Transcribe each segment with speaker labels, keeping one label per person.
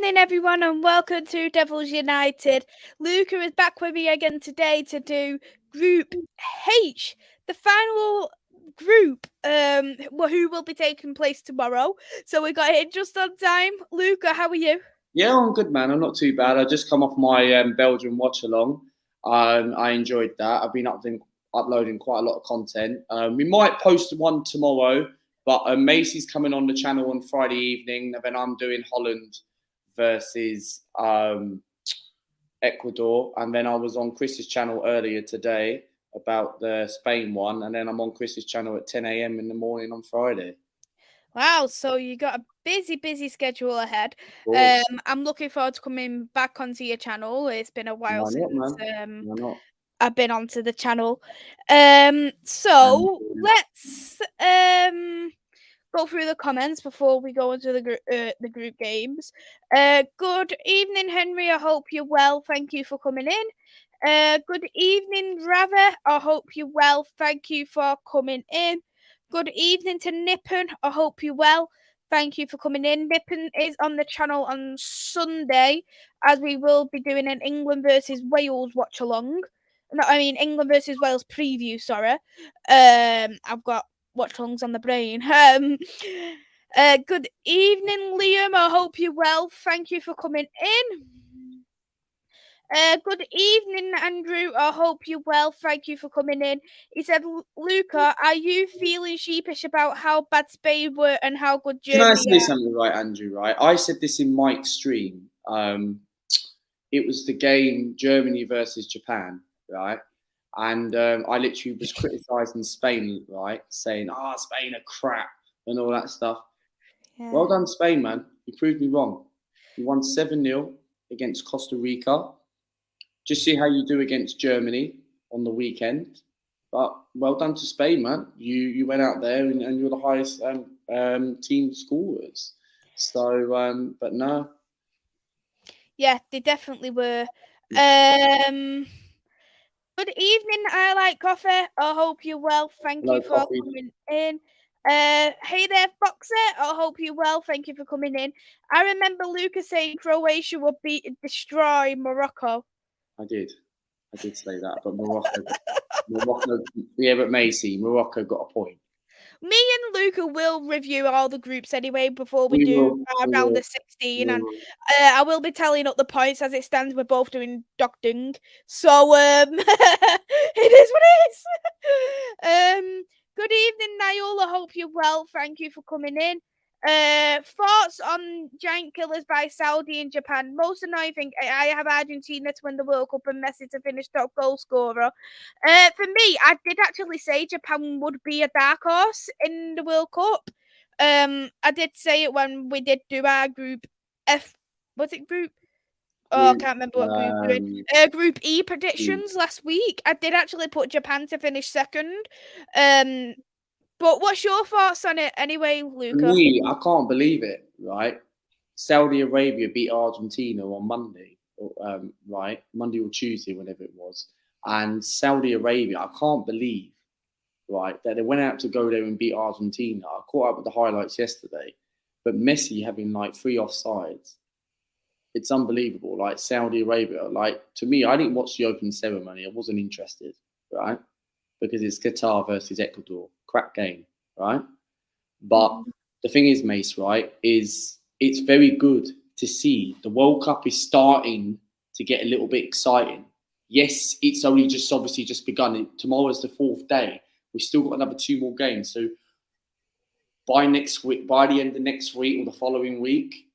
Speaker 1: evening, everyone, and welcome to Devils United. Luca is back with me again today to do Group H, the final group, who will be taking place tomorrow. So we got here just on time. Luca, how are you?
Speaker 2: Yeah, I'm good, man. I'm not too bad. I just come off my Belgian watch along. I enjoyed that. I've been uploading quite a lot of content. We might post one tomorrow, but Maisie's coming on the channel on Friday evening. And then I'm doing Holland versus Ecuador, and then I was on Chris's channel earlier today about the Spain one, and then I'm on Chris's channel at 10 a.m. in the morning on Friday.
Speaker 1: Wow, so you got a busy schedule ahead. I'm looking forward to coming back onto your channel. It's been a while
Speaker 2: Why not,
Speaker 1: since
Speaker 2: man? Why not?
Speaker 1: I've been onto the channel. So let's go through the comments before we go into the group games. Good evening, Henry. I hope you're well. Thank you for coming in. Good evening, Rava. I hope you're well. Thank you for coming in. Good evening to Nippon. I hope you're well. Thank you for coming in. Nippon is on the channel on Sunday, as we will be doing an England versus Wales watch along. No, I mean England versus Wales preview. Sorry. I've got watch alongs on the brain. Good evening, Liam. I hope you're well. Thank you for coming in. Good evening, Andrew. I hope you're well. Thank you for coming in. He said, Luca, are you feeling sheepish about how bad Spain were and how good Germany
Speaker 2: Can I say
Speaker 1: are?
Speaker 2: something, right, Andrew? Right, I said this in Mike's stream. It was the game Germany versus Japan, right? And I literally was criticising Spain, right, saying, Spain are crap and all that stuff. Yeah. Well done, Spain, man. You proved me wrong. You won 7-0 against Costa Rica. Just see how you do against Germany on the weekend. But well done to Spain, man. You went out there and you're the highest team scorers. So, but no.
Speaker 1: Yeah, they definitely were. Good evening, I like coffee. I hope you're well. Thank you for coming in. Hey there, Foxy. I hope you're well. Thank you for coming in. I remember Lucas saying Croatia would destroy Morocco.
Speaker 2: I did say that, but Morocco, yeah, but Maisy, Morocco got a point.
Speaker 1: Me and Luca will review all the groups anyway before we do round of 16, and I will be tallying up the points as it stands. We're both doing doctoring, so it is what it is. Good evening, Niall. I hope you're well. Thank you for coming in. Thoughts on Giant Killers by Saudi and Japan? Most annoying thing, I have Argentina to win the World Cup and Messi to finish top goal scorer. For me, I did actually say Japan would be a dark horse in the World Cup. I did say it when we did do our Group F. Was it Group? Oh, I can't remember what group we're in. Group E predictions last week. I did actually put Japan to finish second. But what's your thoughts on it anyway, Luca?
Speaker 2: For me, I can't believe it, right? Saudi Arabia beat Argentina on Monday, right? Monday or Tuesday, whenever it was. And Saudi Arabia, I can't believe, right, that they went out to go there and beat Argentina. I caught up with the highlights yesterday. But Messi having like 3 offsides. It's unbelievable. Like Saudi Arabia, like to me, I didn't watch the opening ceremony. I wasn't interested, right? Because it's Qatar versus Ecuador. Crap game, right? But the thing is, Mace, right, is it's very good to see the World Cup is starting to get a little bit exciting. Yes, it's only obviously just begun. Tomorrow's the 4th day. We've still got another 2 more games. So by next week, by the end of next week or the following week,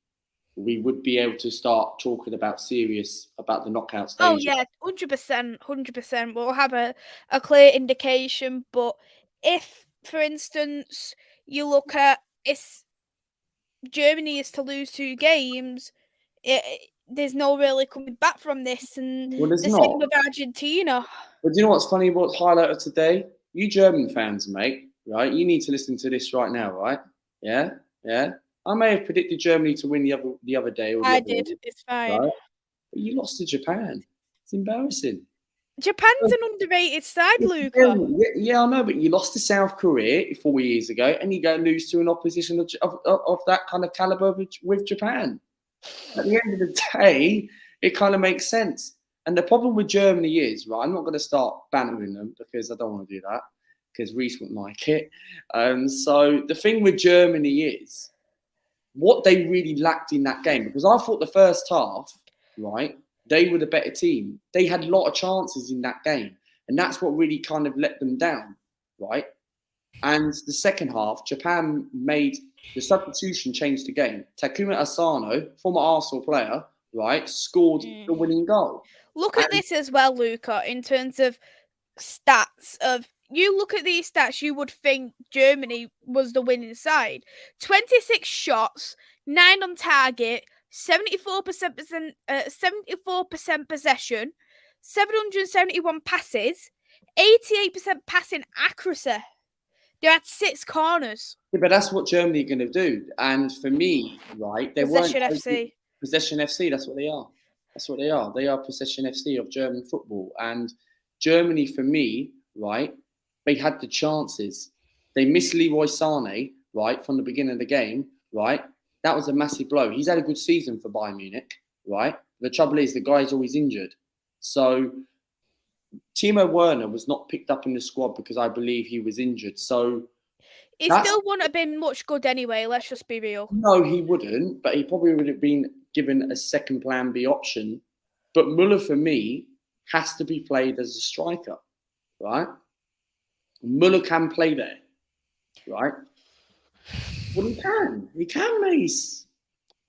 Speaker 2: we would be able to start talking about the knockout stage.
Speaker 1: Oh yeah, 100%. We'll have a clear indication. But if, for instance, you look at if Germany is to lose 2 games, there's no really coming back from this, and the same with Argentina.
Speaker 2: But do you know what's funny? What's highlighted today? You German fans, mate, right? You need to listen to this right now, right? Yeah. I may have predicted Germany to win the other day.
Speaker 1: I did. It's fine.
Speaker 2: Right? But you lost to Japan. It's embarrassing.
Speaker 1: Japan's an underrated side, Luca.
Speaker 2: Yeah, I know, but you lost to South Korea 4 years ago, and you go lose to an opposition of that kind of caliber with Japan. At the end of the day, it kind of makes sense. And the problem with Germany is, right, I'm not going to start bantering them because I don't want to do that because Reece wouldn't like it. So the thing with Germany is what they really lacked in that game, because I thought the first half, right, they were the better team. They had a lot of chances in that game. And that's what really kind of let them down, right? And the second half, Japan made the substitution changed the game. Takuma Asano, former Arsenal player, right, scored the winning goal.
Speaker 1: Look at this as well, Luca, in terms of stats of you look at these stats, you would think Germany was the winning side. 26 shots, 9 on target, 74% possession, 771 passes, 88% passing accuracy. They had 6 corners.
Speaker 2: Yeah, but that's what Germany are going to do. And for me, right, they
Speaker 1: Possession
Speaker 2: weren't
Speaker 1: FC.
Speaker 2: Possession FC. That's what they are. That's what they are. They are Possession FC of German football. And Germany, for me, right, they had the chances. They missed Leroy Sané, right, from the beginning of the game, right. That was a massive blow. He's had a good season for Bayern Munich, right. The trouble is the guy's always injured. So Timo Werner was not picked up in the squad because I believe he was injured. So
Speaker 1: he still wouldn't have been much good anyway, let's just be real.
Speaker 2: No, he wouldn't, but he probably would have been given a second plan B option. But Muller, for me, has to be played as a striker, right? Muller can play there, right? Well, he can. He can, Mace.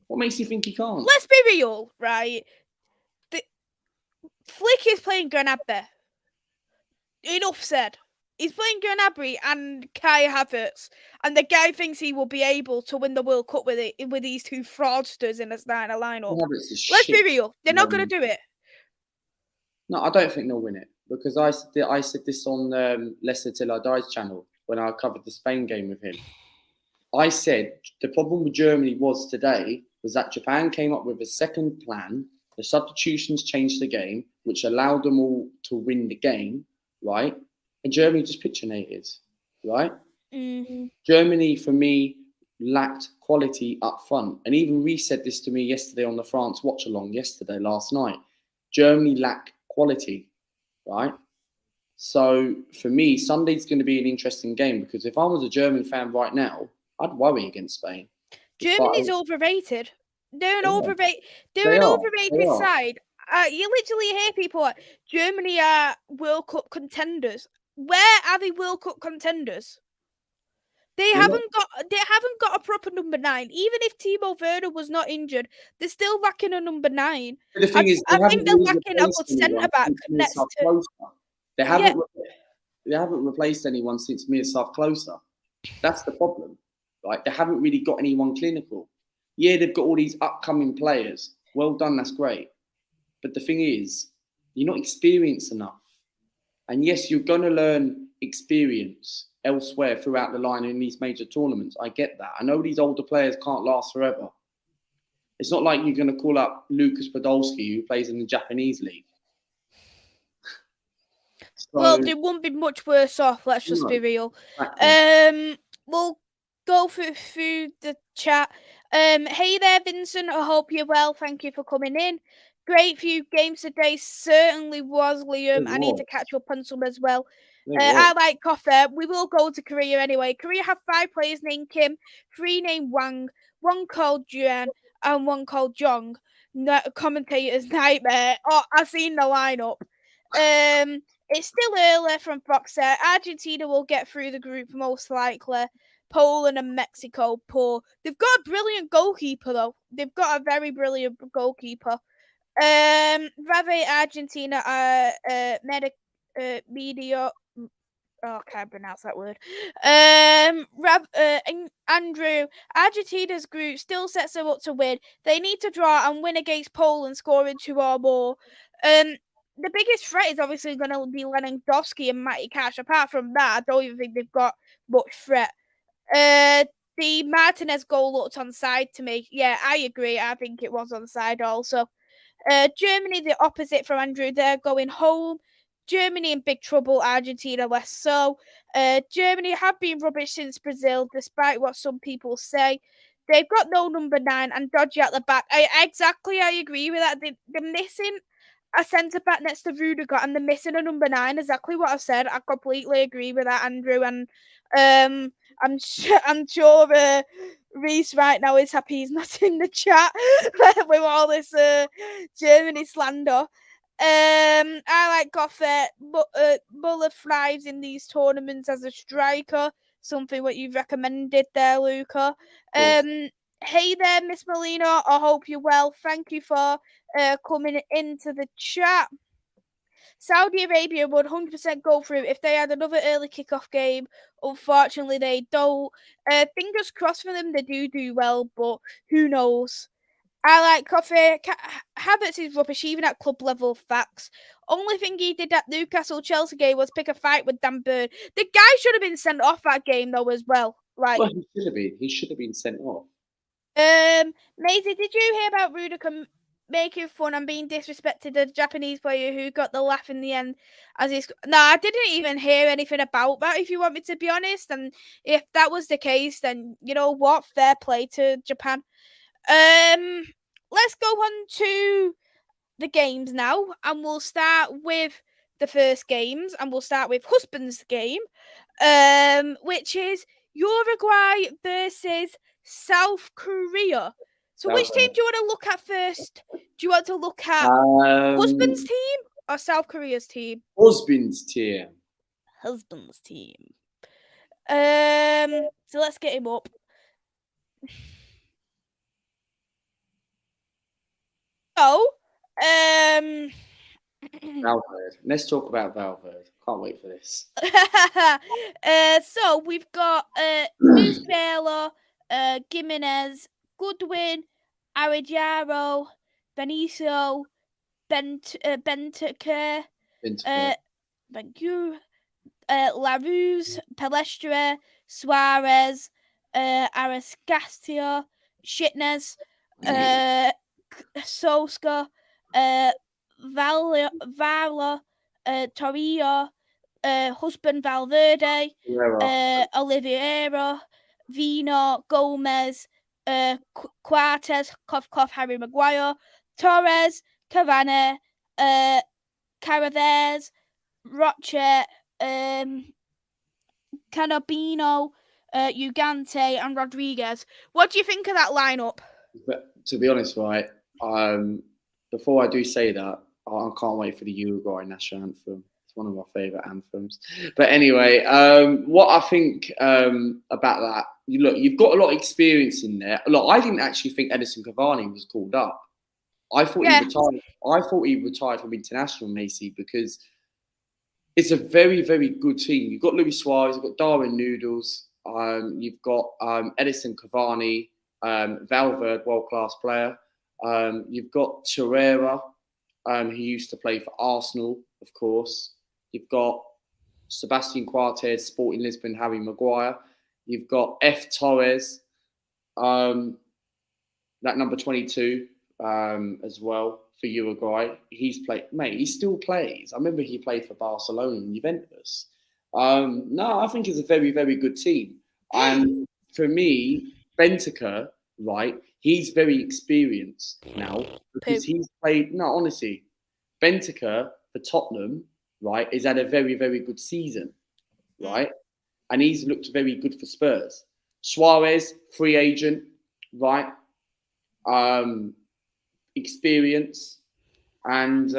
Speaker 2: What makes you think he can't?
Speaker 1: Let's be real, right? Flick is playing Gnabry. Enough said. He's playing Gnabry and Kai Havertz, and the guy thinks he will be able to win the World Cup with these two fraudsters in a starting lineup. Let's be real. They're not going to do it.
Speaker 2: No, I don't think they'll win it because I said this on Leicester Till I Die's channel when I covered the Spain game with him. I said the problem with Germany was today was that Japan came up with a second plan. The substitutions changed the game, which allowed them all to win the game, right? And Germany just pitchinated, right?
Speaker 1: Mm-hmm.
Speaker 2: Germany, for me, lacked quality up front. And even Reece said this to me yesterday on the France watch-along last night. Germany lacked quality, right? So, for me, Sunday's going to be an interesting game because if I was a German fan right now, I'd worry against Spain.
Speaker 1: Germany's overrated. They're an overrated side. You literally hear people like, Germany are World Cup contenders. Where are they World Cup contenders? They haven't got a proper number 9. Even if Timo Werner was not injured, they're still lacking a number 9.
Speaker 2: The thing is,
Speaker 1: I think they're lacking a good centre back next to.
Speaker 2: They haven't replaced anyone since Miroslav Klose. That's the problem, right? They haven't really got anyone clinical. Yeah, they've got all these upcoming players. Well done, that's great. But the thing is, you're not experienced enough. And yes, you're going to learn experience elsewhere throughout the line in these major tournaments. I get that. I know these older players can't last forever. It's not like you're going to call up Lucas Podolski, who plays in the Japanese league.
Speaker 1: Well, they won't be much worse off. Let's just be real. We'll go through the chat. Hey there, Vincent. I hope you're well. Thank you for coming in. Great few games today. Certainly was, Liam. I need to catch up on some as well. I like coffee. We will go to Korea anyway. Korea have 5 players named Kim, 3 named Wang, 1 called Juan, and 1 called Jong. Commentator's nightmare. Oh, I've seen the lineup. It's still early from Fox there. Argentina will get through the group most likely. Poland and Mexico poor. They've got a brilliant goalkeeper though. They've got a very brilliant goalkeeper. Rave Argentina media. Oh, I can't pronounce that word. Andrew, Argentina's group still sets them up to win. They need to draw and win against Poland, scoring 2 or more. The biggest threat is obviously going to be Lewandowski and Matty Cash. Apart from that, I don't even think they've got much threat. The Martinez goal looked onside to me. Yeah, I agree. I think it was onside also. Germany, the opposite from Andrew. They're going home. Germany in big trouble. Argentina less so. Germany have been rubbish since Brazil, despite what some people say. they've got no number 9 and dodgy at the back. I agree with that. They're missing a centre back next to Rudiger and they're missing a number 9. Exactly what I said. I completely agree with that, Andrew. And I'm sure Reese right now is happy he's not in the chat with all this Germany slander. I like Goffert. Muller thrives in these tournaments as a striker. Something what you've recommended there, Luca. Hey there, Miss Molina. I hope you're well. Thank you for coming into the chat. Saudi Arabia would 100% go through if they had another early kickoff game. Unfortunately, they don't. Fingers crossed for them. They do well, but who knows? I like Coffee. Havertz is rubbish, even at club level. Facts. Only thing he did at Newcastle Chelsea game was pick a fight with Dan Burn. The guy should have been sent off that game though as well.
Speaker 2: Well, he should have been. He should have been sent off.
Speaker 1: Maisie, did you hear about Rudiger making fun and being disrespected the Japanese player who got the laugh in the end? No, I didn't even hear anything about that. If you want me to be honest, and if that was the case, then you know what, fair play to Japan. Let's go on to the games now, and we'll start with the first games, and we'll start with husband's game, which is Uruguay versus South Korea. So which team do you want to look at first? Do you want to look at husband's team or South Korea's team?
Speaker 2: Husband's team.
Speaker 1: Husband's team. So let's get him up. So,
Speaker 2: Valverde. Let's talk about Valverde. Can't wait for this.
Speaker 1: So we've got Musiala, Gimenez, Goodwin, Arellano, Benicio, Bentancur, thank you, Laruse, Palestra, Suarez, Arascasio, Shitnez, Soska, Vala, Torrio, husband Valverde, Oliveira, Vino, Gomez, Quartes, Cough, Harry Maguire, Torres, Cavani, Caraves, Roche, Canobino, Ugante, and Rodriguez. What do you think of that lineup?
Speaker 2: But to be honest, right, before I do say that, I can't wait for the Uruguay national anthem. It's one of my favourite anthems. But anyway, what I think about that, you've got a lot of experience in there. Look, I didn't actually think Edison Cavani was called up. I thought he retired. I thought he retired from international, Maisy, because it's a very, very good team. You've got Luis Suarez, you've got Darwin Noodles, you've got Edison Cavani, Valverde, world-class player. You've got Torreira, who used to play for Arsenal, of course. You've got Sebastian Quartes, Sporting Lisbon, Harry Maguire. You've got F. Torres, that number 22 as well for Uruguay. He's played, mate, he still plays. I remember he played for Barcelona and Juventus. No, I think it's a very, very good team. And for me, Bentancur, right, he's very experienced now because he's played, no, honestly, Bentancur for Tottenham, right, has had a very, very good season, right? And he's looked very good for Spurs. Suarez, free agent, right? Experience. And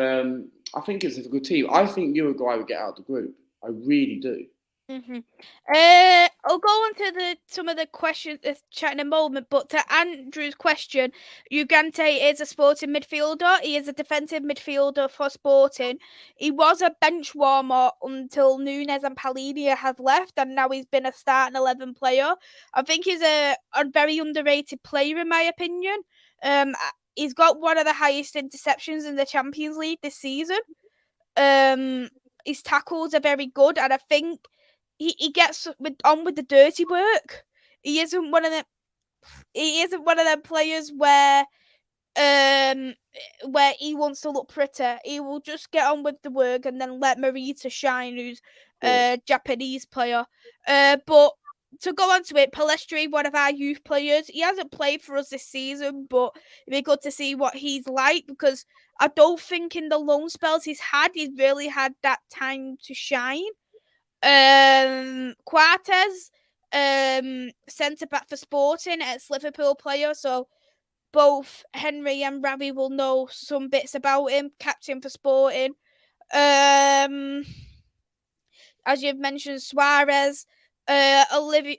Speaker 2: I think it's a good team. I think Uruguay would get out of the group. I really do.
Speaker 1: I'll go on to some of the questions chat in a moment, but to Andrew's question, Ugante is a Sporting midfielder. He is a defensive midfielder for Sporting. He was a bench warmer until Nunes and Palhinha have left, and now he's been a starting 11 player. I think he's a very underrated player in my opinion. He's got one of the highest interceptions in the Champions League this season. His tackles are very good, and I think he gets on with the dirty work. He isn't one of them players where he wants to look pretty. He will just get on with the work and then let Marita shine, who's a Japanese player. But to go on to it, Palestri, one of our youth players, he hasn't played for us this season, but it'd be good to see what he's like, because I don't think in the loan spells he's really had that time to shine. Quartes, centre back for Sporting, ex-Liverpool player, so both Henry and Ravi will know some bits about him. Captain for Sporting. As you've mentioned, Suarez, Oliviera.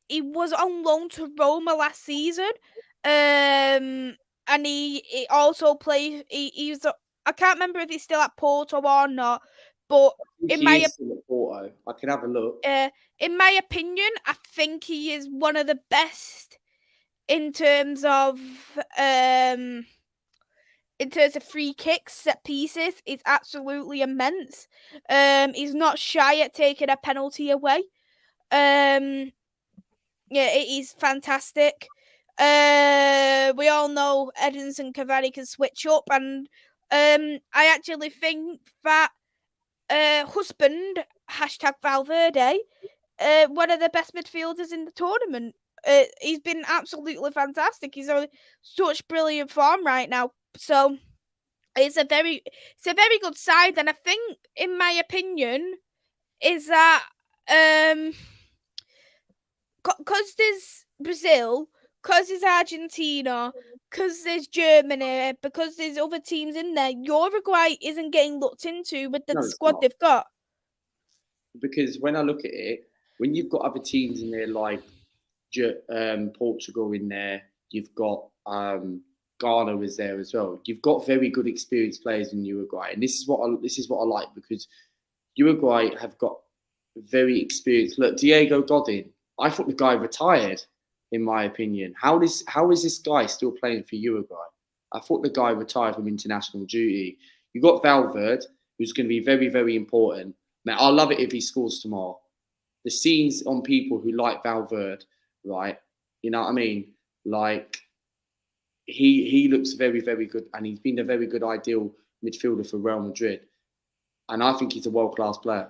Speaker 1: He was on loan to Roma last season, and he also plays. He's I can't remember if he's still at Porto or not, but
Speaker 2: in my still at Porto. I can have a look.
Speaker 1: In my opinion, I think he is one of the best in terms of free kicks, set pieces. Is absolutely immense. He's not shy at taking a penalty away. Yeah, it is fantastic. We all know Edinson Cavani can switch up, and I actually think that husband #Valverde, one of the best midfielders in the tournament. He's been absolutely fantastic. He's on such brilliant form right now. So it's a very good side, and I think, in my opinion, is that because there's Brazil, because there's Argentina, because there's Germany, because there's other teams in there, Uruguay isn't getting looked into with the squad they've got.
Speaker 2: Because when I look at it, when you've got other teams in there like Portugal in there, you've got Ghana was there as well. You've got very good experienced players in Uruguay, and this is what I like, because Uruguay have got very experienced. Look, Diego Godin. I thought the guy retired, in my opinion. How is this guy still playing for Uruguay? I thought the guy retired from international duty. You got Valverde, who's going to be very, very important. Man, I'll love it if he scores tomorrow. The scenes on people who like Valverde, right? You know what I mean? Like, he looks very, very good, and he's been a very good ideal midfielder for Real Madrid. And I think he's a world-class player.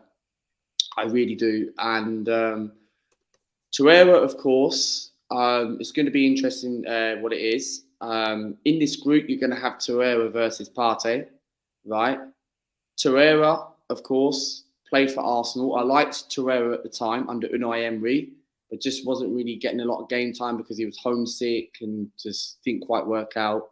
Speaker 2: I really do. And Torreira, of course, it's going to be interesting what it is. In this group, you're going to have Torreira versus Partey, right? Torreira, of course, played for Arsenal. I liked Torreira at the time under Unai Emery, but just wasn't really getting a lot of game time because he was homesick and just didn't quite work out.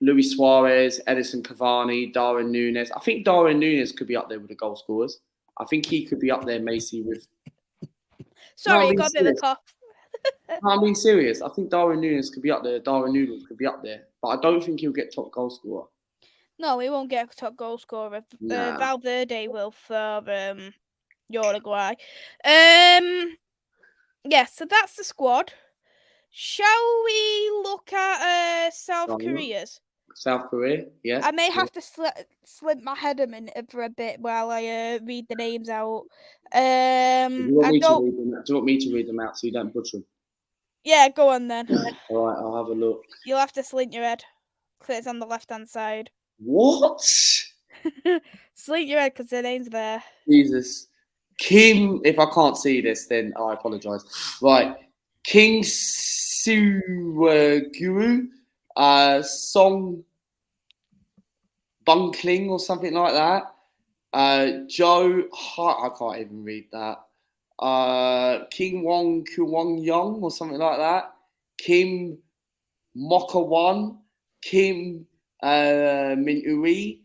Speaker 2: Luis Suarez, Edinson Cavani, Darwin Núñez. I think Darwin Núñez could be up there with the goal scorers. I think he could be up there, Maisy, with...
Speaker 1: Sorry, got a bit of a cough.
Speaker 2: I'm being serious. I think Darwin Núñez could be up there. Darwin Núñez could be up there. But I don't think he'll get top goal scorer.
Speaker 1: No, he won't get top goal scorer. Nah. Valverde will for Uruguay. Yeah, so that's the squad. Shall we look at South Korea's?
Speaker 2: South Korea, yeah.
Speaker 1: I may have to slip my head a minute for a bit while I read the names out.
Speaker 2: Do you want me to read them out so you don't butcher them?
Speaker 1: Yeah, go on then.
Speaker 2: All right, I'll have a look.
Speaker 1: You'll have to slint your head because it's on the left-hand side.
Speaker 2: What?
Speaker 1: Slint your head because the name's there.
Speaker 2: Jesus. Kim, if I can't see this, then I apologise. Right. King Guru, Song Bunkling or something like that. Joe, I can't even read that. King Wong Kuwong Young or something like that. Kim Mokawan, Kim Min Ui,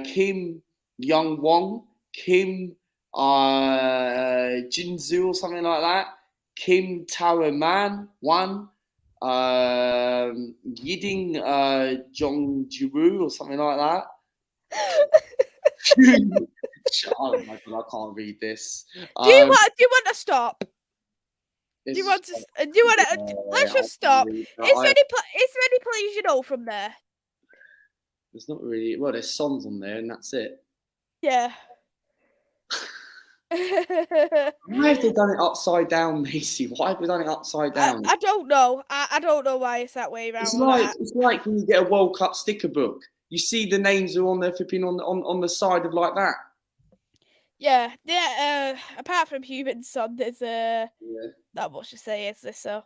Speaker 2: Kim Young Wong, Kim Jinzu or something like that. Kim Taraman, one. Yiding Jongjiru or something like that. Oh my god, I can't read this.
Speaker 1: Do you want to stop? Do you want to? Let's just stop. Is there any players you know from there?
Speaker 2: There's not really. Well, there's songs on there, and that's it.
Speaker 1: Yeah.
Speaker 2: Why have they done it upside down, Macy? Why have they done it upside down?
Speaker 1: I don't know. I don't know why it's that way around.
Speaker 2: It's like when you get a World Cup sticker book. You see the names are on there flipping on the side of like that.
Speaker 1: Yeah. Apart from human son, there's
Speaker 2: Yeah.
Speaker 1: not much to say, is there? So,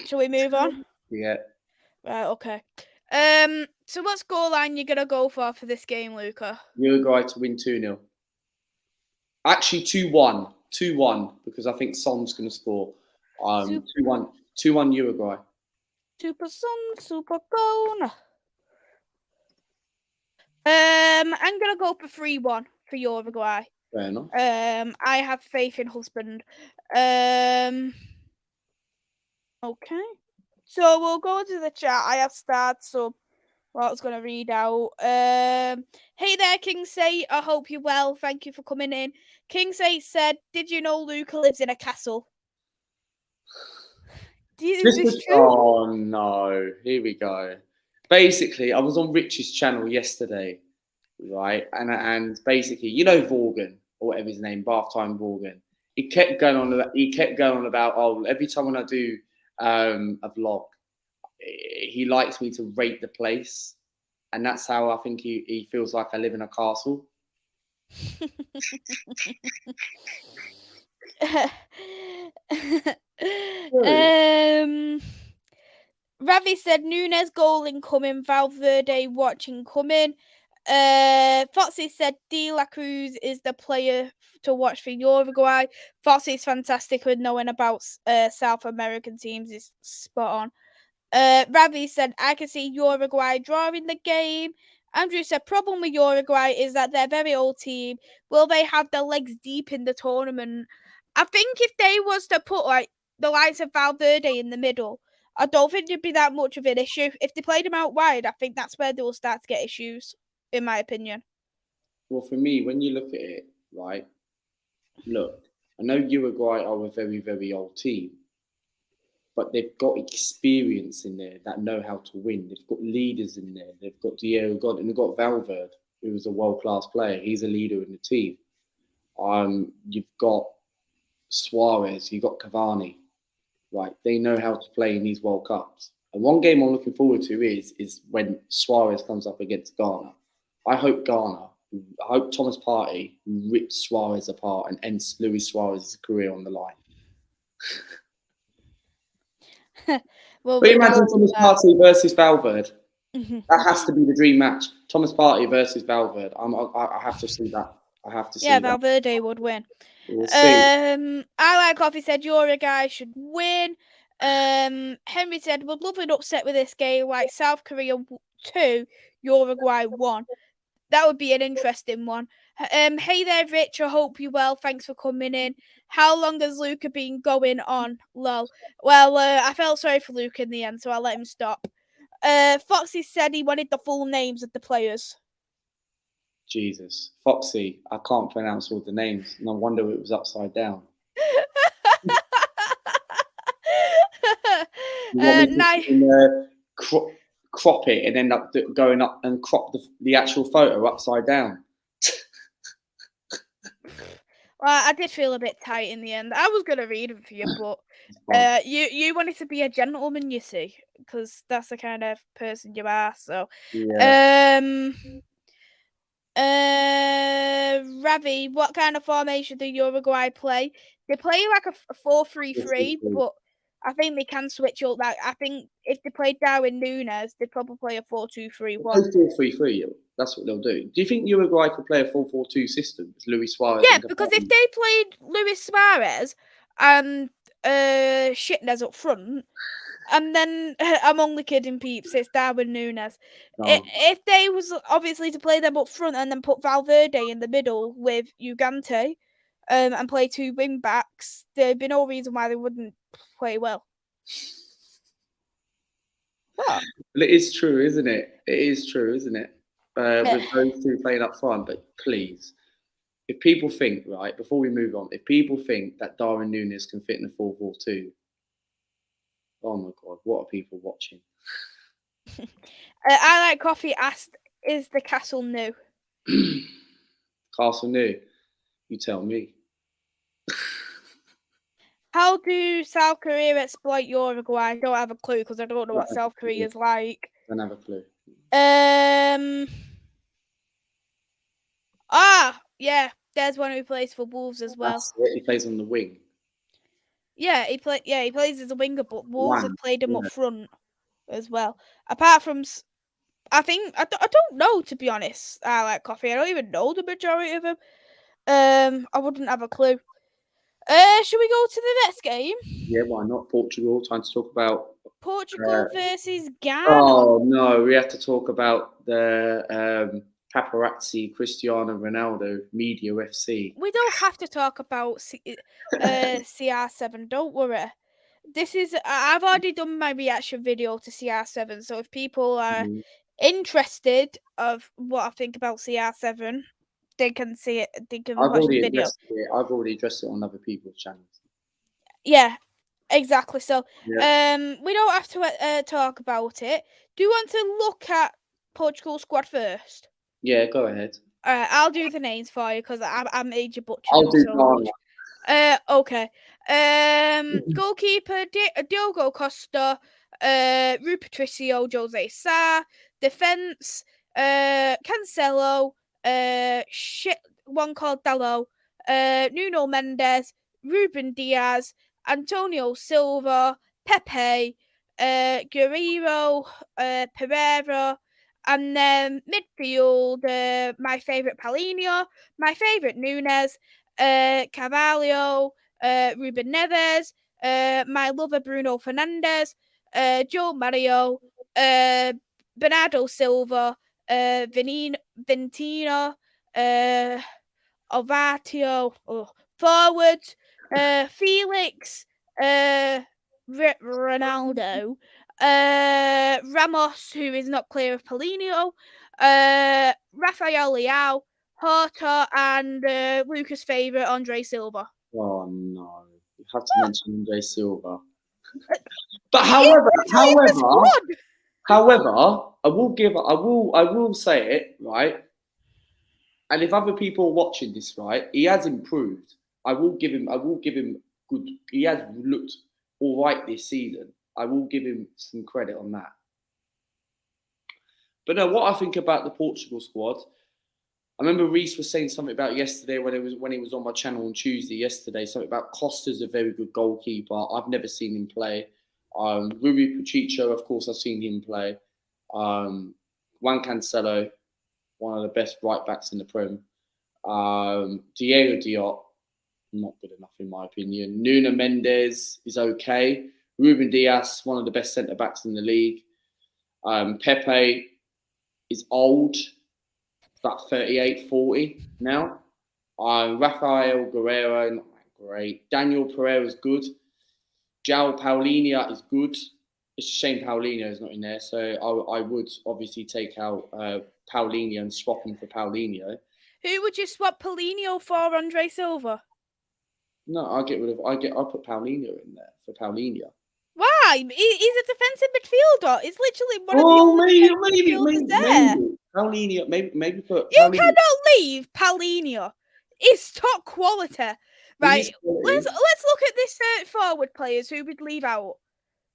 Speaker 1: shall we move on?
Speaker 2: Yeah.
Speaker 1: Right. Okay. So what scoreline you gonna go for this game, Luca?
Speaker 2: Uruguay to win 2-0. Actually 2-1. 2-1 because I think Son's going to score. 2-1. 2-1 Uruguay.
Speaker 1: Super son, super gone. I'm gonna go for 3-1 for Uruguay.
Speaker 2: Fair enough.
Speaker 1: I have faith in husband. Okay. So we'll go into the chat. I have started, so what I was gonna read out. Hey there, King Say. I hope you're well. Thank you for coming in. King Say said, "Did you know Luca lives in a castle?" Is this true?
Speaker 2: Oh no! Here we go. Basically, I was on Rich's channel yesterday, right? And basically, you know Vaughan or whatever his name, Bath Time Vaughan. He kept going on about every time when I do a vlog, he likes me to rate the place, and that's how I think he feels like I live in a castle.
Speaker 1: Ravi said Nunes goal incoming, Valverde watching coming. Foxy said De La Cruz is the player to watch for Uruguay. Foxy's fantastic with knowing about South American teams. Is spot on. Ravi said I can see Uruguay drawing the game. Andrew said problem with Uruguay is that they're a very old team. Will they have their legs deep in the tournament? I think if they was to put like the likes of Valverde in the middle, I don't think there'd be that much of an issue. If they played them out wide, I think that's where they'll start to get issues, in my opinion.
Speaker 2: Well, for me, when you look at it, right, look, I know Uruguay are a very, very old team, but they've got experience in there that know how to win. They've got leaders in there. They've got Diego God, and they've got Valverde, who is a world-class player. He's a leader in the team. You've got Suarez, you've got Cavani, right? They know how to play in these World Cups. And one game I'm looking forward to is when Suarez comes up against Ghana. I hope Thomas Partey rips Suarez apart and ends Luis Suarez's career on the line.
Speaker 1: Well,
Speaker 2: but imagine Thomas Partey versus Valverde. That has to be the dream match. Thomas Partey versus Valverde. I have to see that. I have to see that.
Speaker 1: Valverde would win.
Speaker 2: We'll see.
Speaker 1: I Like Coffee said Uruguay should win. Henry said would love an upset with this game, like South Korea 2, Uruguay 1. That would be an interesting one. Hey there, Rich. I hope you're well. Thanks for coming in. How long has Luca been going on? Lol. Well, I felt sorry for Luca in the end, so I let him stop. Foxy said he wanted the full names of the players.
Speaker 2: Jesus. Foxy. I can't pronounce all the names. No wonder it was upside down. Crop it and end up going up and crop the actual photo upside down.
Speaker 1: Well, I did feel a bit tight in the end. I was going to read them for you, but you wanted to be a gentleman, you see, because that's the kind of person you are. So,
Speaker 2: yeah.
Speaker 1: Ravi, what kind of formation do Uruguay play? They play like a 4-3-3, but I think they can switch up. Like I think if they played Darwin Nunes, they'd probably play a 4-2-3-1.
Speaker 2: 4-3-3. That's what they'll do. Do you think Uruguay could play a 4-4-2 system with Luis Suarez?
Speaker 1: Yeah, because if they played Luis Suarez and Shitnez up front, and then I'm only kidding, peeps. It's Darwin Nunes.
Speaker 2: No.
Speaker 1: If they was obviously to play them up front and then put Valverde in the middle with Ugarte, and play two wing backs, there'd be no reason why they wouldn't play well. What?
Speaker 2: Well, it is true, isn't it? It is true, isn't it? With those two playing up front, but please, if people think, right, before we move on, if people think that Darwin Nunes can fit in a 4-4-2, oh my God, what are people watching?
Speaker 1: I Like Coffee asked, is the castle new?
Speaker 2: Castle new. You tell me.
Speaker 1: How do South Korea exploit Uruguay? I don't have a clue because I don't know what South Korea is like.
Speaker 2: Don't have a clue.
Speaker 1: Yeah, there's one who plays for Wolves as well.
Speaker 2: He plays on the wing.
Speaker 1: Yeah, he plays as a winger, but Wolves have played him up front as well. Apart from, I don't know, to be honest. I like Coffee. I don't even know the majority of them. I wouldn't have a clue. Should we go to the next game?
Speaker 2: Yeah, why not? Portugal. Time to talk about
Speaker 1: Portugal versus Ghana.
Speaker 2: Oh no, we have to talk about the paparazzi Cristiano Ronaldo Media FC.
Speaker 1: We don't have to talk about CR7. Don't worry. I've already done my reaction video to CR7, so if people are interested of what I think about CR7, they can see it. They can watch the video.
Speaker 2: I've already addressed it on other people's channels.
Speaker 1: Yeah, exactly. So, we don't have to talk about it. Do you want to look at Portugal squad first?
Speaker 2: Yeah, go ahead.
Speaker 1: I'll do the names for you because I made you butcher
Speaker 2: I'll
Speaker 1: them
Speaker 2: do
Speaker 1: so much. Okay. Goalkeeper Diogo Costa, Rui Patricio, Jose Sa. Defense, Cancelo, one called Dallo, Nuno Mendes, Ruben Diaz, Antonio Silva, Pepe, Guerreiro, Pereira, and then midfield, my favourite Paulinho, my favourite Nunes, Carvalho, Ruben Neves, my lover Bruno Fernandes, Joe Mario, Bernardo Silva, Ventino, Ovatio, forward, Felix, Ronaldo, Ramos, who is not clear of Paulinho, Rafael Leao, Horta, and Luca's favourite, Andre Silva.
Speaker 2: Oh no, you have to mention Andre Silva. But however, I will say it, right. And if other people are watching this, right, he has improved. I will give him good. He has looked all right this season. I will give him some credit on that. But no, what I think about the Portugal squad, I remember Reese was saying something about yesterday when he was on my channel on Tuesday. Yesterday, something about Costa's a very good goalkeeper. I've never seen him play. Rui Patricio, of course, I've seen him play. Juan Cancelo, one of the best right backs in the Prem. Diego Diop, not good enough in my opinion. Nuno Mendes is okay. Ruben Diaz, one of the best centre backs in the league. Pepe is old, about 38, 40 now. Rafael Guerreiro, not that great. Daniel Pereira is good. João Paulinho is good. It's a shame Paulinho is not in there. So I would obviously take out Paulinho and swap him for Paulinho.
Speaker 1: Who would you swap Paulinho for, Andre Silva?
Speaker 2: No, I'll put Paulinho in there for Paulinho.
Speaker 1: Why? He's a defensive midfielder. He's literally one of the only midfielders there.
Speaker 2: Paulinho, maybe put.
Speaker 1: You cannot leave Paulinho. He's top quality, right? Let's look at this forward players who would leave out.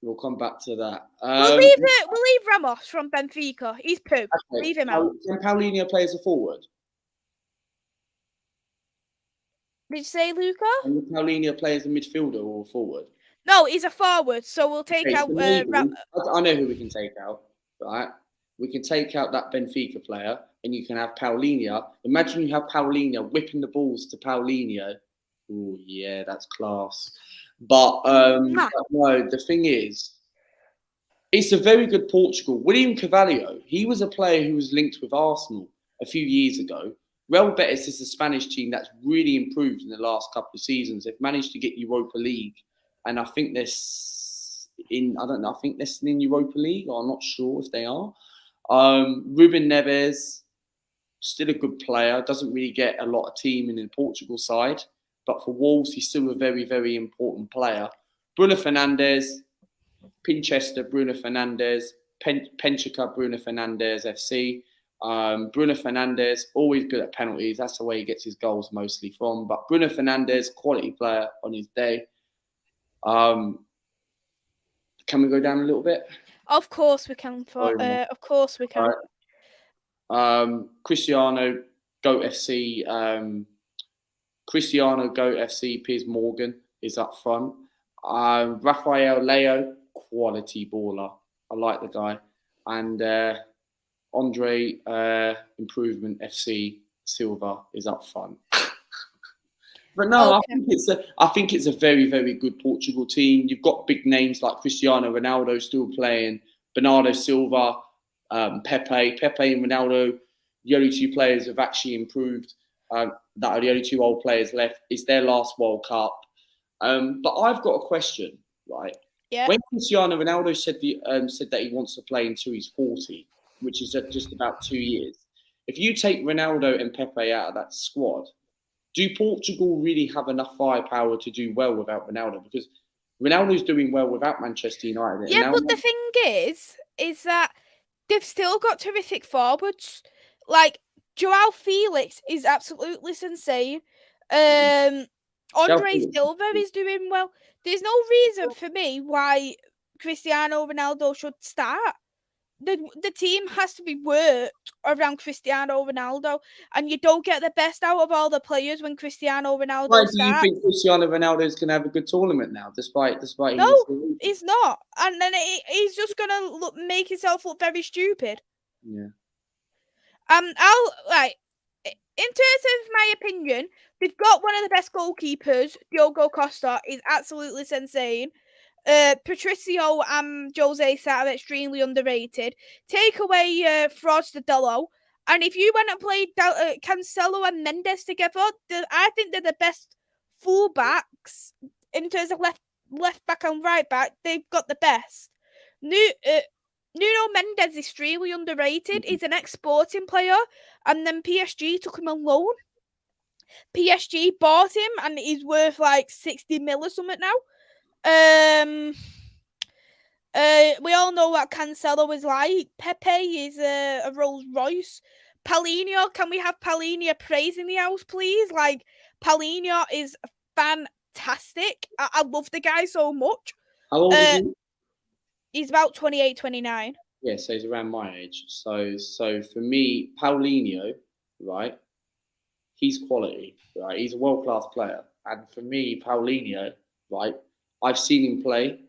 Speaker 2: We'll come back to that.
Speaker 1: We'll leave Ramos from Benfica. He's poo. Okay. Leave him out.
Speaker 2: Can Paulinho play as a forward?
Speaker 1: Did you say Luca?
Speaker 2: Can Paulinho play as a midfielder or forward?
Speaker 1: No, he's a forward, so we'll take out.
Speaker 2: I know who we can take out, right? We can take out that Benfica player, and you can have Paulinho. Imagine you have Paulinho whipping the balls to Paulinho. Oh yeah, that's class. But no, the thing is, it's a very good Portugal. William Carvalho, he was a player who was linked with Arsenal a few years ago. Real Betis is a Spanish team that's really improved in the last couple of seasons. They've managed to get Europa League. And I think they're I think they're still in Europa League. I'm not sure if they are. Ruben Neves, still a good player. Doesn't really get a lot of team in the Portugal side. But for Wolves, he's still a very, very important player. Bruno Fernandes, Pinchester, Bruno Fernandes, Benfica, Bruno Fernandes FC. Bruno Fernandes, always good at penalties. That's the way he gets his goals mostly from. But Bruno Fernandes, quality player on his day. Can we go down a little bit?
Speaker 1: Of course we can. Of course we can.
Speaker 2: Cristiano, Goat FC. Cristiano, Goat FC. Piers Morgan is up front. Rafael Leo, quality baller. I like the guy. And Andre, Improvement FC Silva is up front. But no, okay. I think it's a very, very good Portugal team. You've got big names like Cristiano Ronaldo still playing, Bernardo Silva, Pepe. Pepe and Ronaldo, the only two players have actually improved. That are the only two old players left. It's their last World Cup. But I've got a question, right?
Speaker 1: Yeah.
Speaker 2: When Cristiano Ronaldo said that he wants to play until he's 40, which is just about 2 years, if you take Ronaldo and Pepe out of that squad, do Portugal really have enough firepower to do well without Ronaldo? Because Ronaldo's doing well without Manchester United.
Speaker 1: Yeah, but the thing is that they've still got terrific forwards. Like, Joao Felix is absolutely insane. Andre Silva is doing well. There's no reason for me why Cristiano Ronaldo should start. The team has to be worked around Cristiano Ronaldo, and you don't get the best out of all the players when Cristiano Ronaldo starts.
Speaker 2: Why do you think Cristiano Ronaldo is going to have a good tournament now, despite?
Speaker 1: No, he's not, and then he's just going to make himself look very stupid.
Speaker 2: Yeah.
Speaker 1: In terms of my opinion, they've got one of the best goalkeepers. Diogo Costa is absolutely insane. Patricio and Jose Sa are extremely underrated. Take away Frostadillo, and if you went and played Cancelo and Mendes together, I think they're the best fullbacks in terms of left back and right back. They've got the best. Nuno Mendes is extremely underrated. He's an ex-Sporting player, and then PSG took him on loan. PSG bought him, and he's worth like 60 mil or something now. We all know what Cancelo is like. Pepe is a Rolls Royce. Paulinho, can we have Paulinho praising the house, please? Like, Paulinho is fantastic. I love the guy so much.
Speaker 2: How old is he?
Speaker 1: He's about 28, 29.
Speaker 2: Yeah, so he's around my age. So for me, Paulinho, right? He's quality, right? He's a world-class player. And for me, Paulinho, right? I've seen him play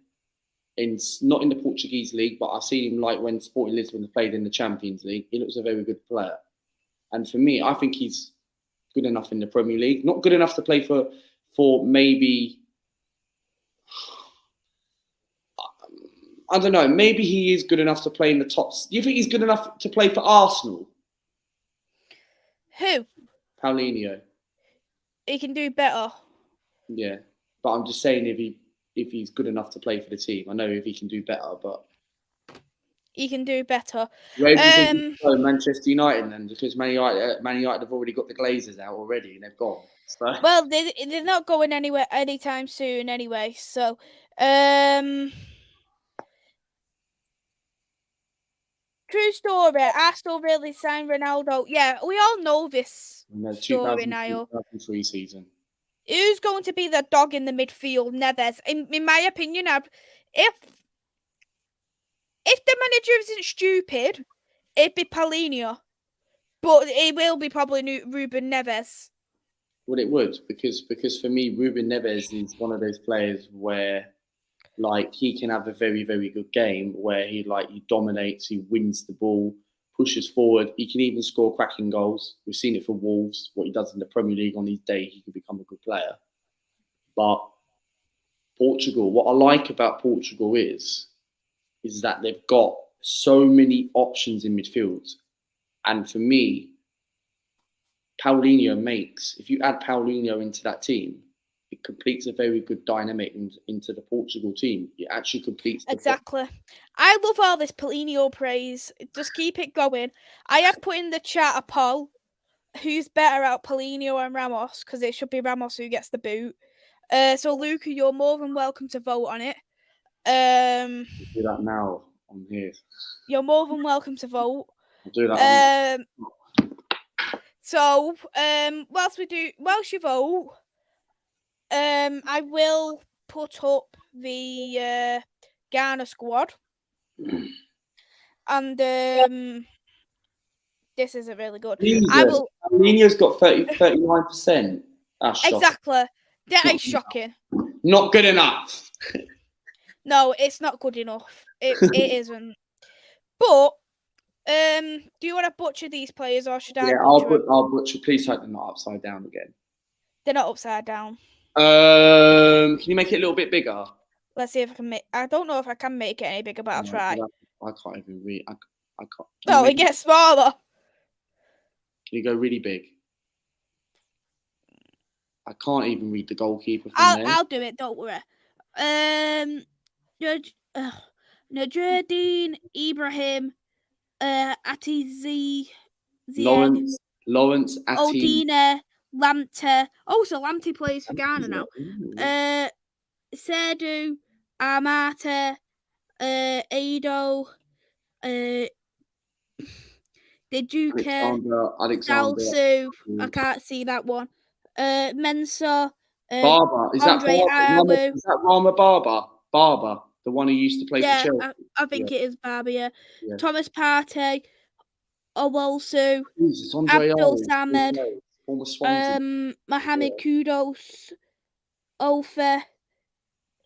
Speaker 2: not in the Portuguese league, but I've seen him like when Sporting Lisbon played in the Champions League. He looks a very good player. And for me, I think he's good enough in the Premier League. Not good enough to play for maybe, I don't know, maybe he is good enough to play in the tops. Do you think he's good enough to play for Arsenal?
Speaker 1: Who?
Speaker 2: Paulinho.
Speaker 1: He can do better.
Speaker 2: Yeah, but I'm just saying if he's good enough to play for the team. I know if he can do better, but
Speaker 1: he can do better.
Speaker 2: Where do you think Manchester United then? Because Man United have already got the Glazers out already and they've gone. So.
Speaker 1: Well, they're not going anywhere anytime soon anyway. So, true story. Arsenal really signed Ronaldo. Yeah, we all know this story, Niall.
Speaker 2: 2003 season.
Speaker 1: Who's going to be the dog in the midfield? Neves. In my opinion, if the manager isn't stupid, it'd be Paulinho. But it will be probably Ruben Neves.
Speaker 2: Well, it would, because for me, Ruben Neves is one of those players where, like, he can have a very, very good game where he dominates, he wins the ball, pushes forward. He can even score cracking goals. We've seen it for Wolves, what he does in the Premier League on his day, he can become a good player. But Portugal, what I like about Portugal is that they've got so many options in midfield. And for me, Paulinho if you add Paulinho into that team, it completes a very good dynamic into the Portugal team. It actually completes
Speaker 1: exactly. I love all this Paulinho praise. Just keep it going. I have put in the chat a poll. Who's better out, Paulinho and Ramos? Because it should be Ramos who gets the boot. So Luca, you're more than welcome to vote on it.
Speaker 2: Do that now on here.
Speaker 1: You're more than welcome to vote.
Speaker 2: I'll do that.
Speaker 1: So, whilst you vote, I will put up the Ghana squad, and this isn't really good.
Speaker 2: Jesus, Armenia's got 39%. That's
Speaker 1: exactly. That is shocking.
Speaker 2: Not good enough.
Speaker 1: No, it's not good enough. It isn't. But do you want to butcher these players, or should I butcher them?
Speaker 2: I'll butcher. Please hope they're not upside down again.
Speaker 1: They're not upside down.
Speaker 2: Can you make it a little bit bigger?
Speaker 1: Let's see if I can make. I don't know if I can make it any bigger, but I'll try.
Speaker 2: I can't even read. I can't.
Speaker 1: Oh, it gets smaller.
Speaker 2: Can you go really big? I can't even read the goalkeeper from there.
Speaker 1: I'll do it. Don't worry. Najruddin Ibrahim, Atizi,
Speaker 2: Lawrence
Speaker 1: Odina, Lamptey. Oh, so Lamptey plays for Ghana now. Serdu, Amata, Ado, Dejuka, Dalsu. I can't see that one. Mensah.
Speaker 2: Barber. Is that Rama Barber? Barber, the one who used to play for Chelsea.
Speaker 1: I think it is Barber, yeah. Thomas Partey, Owolsu, Abdul Samad, Mohamed Kudus, Ofer,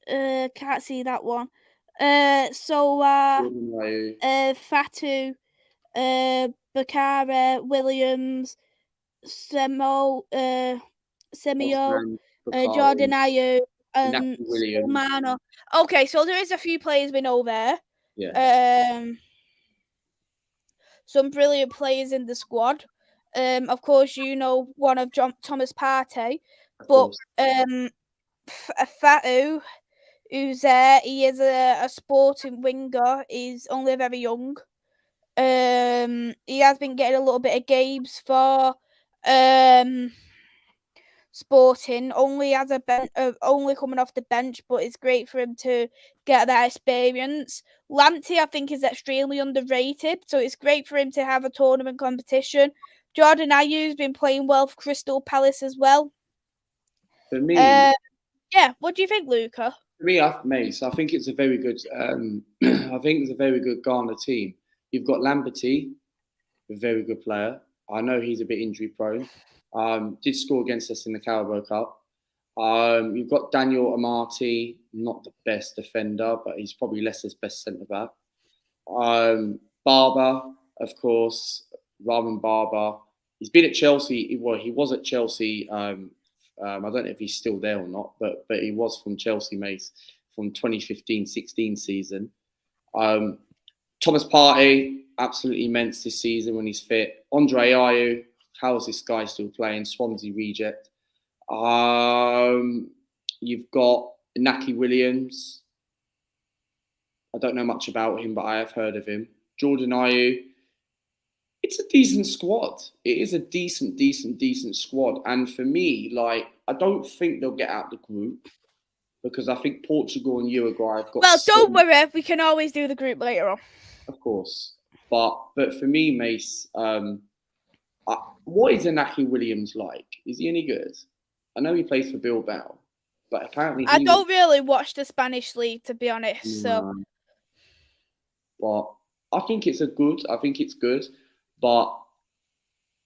Speaker 1: can't see that one. Soa, Fatu, Bakara, Williams, Semio, Jordan Ayew, and Romano. Okay, so there is a few players we know there.
Speaker 2: Yeah.
Speaker 1: Some brilliant players in the squad. Of course, you know one of Thomas Partey, but Fatu, who's there, he is a sporting winger. He's only very young. He has been getting a little bit of games for Sporting, only as only coming off the bench, but it's great for him to get that experience. Lamptey, I think, is extremely underrated, so it's great for him to have a tournament competition. Jordan Ayew's been playing well for Crystal Palace as well.
Speaker 2: For me,
Speaker 1: what do you think, Luca?
Speaker 2: For me, Mace, I think it's a very good. I think it's a very good Ghana team. You've got Lamptey, a very good player. I know he's a bit injury prone. Did score against us in the Carabao Cup. You've got Daniel Amati, not the best defender, but he's probably Leicester's best centre back. Barber, of course, Rahman Barber. He's been at Chelsea. He was at Chelsea. I don't know if he's still there or not, but he was from Chelsea, Mace, from 2015-16 season. Thomas Partey, absolutely immense this season when he's fit. Andre Ayew, how is this guy still playing? Swansea reject. You've got Inaki Williams. I don't know much about him, but I have heard of him. Jordan Ayew. It's a decent squad. It is a decent squad. And for me, I don't think they'll get out the group because I think Portugal and Uruguay have got.
Speaker 1: Well, don't worry. We can always do the group later on.
Speaker 2: Of course. But for me, Mace, what is Inaki Williams like? Is he any good? I know he plays for Bilbao, but apparently
Speaker 1: I don't really watch the Spanish league, to be honest. So,
Speaker 2: but I think it's good. But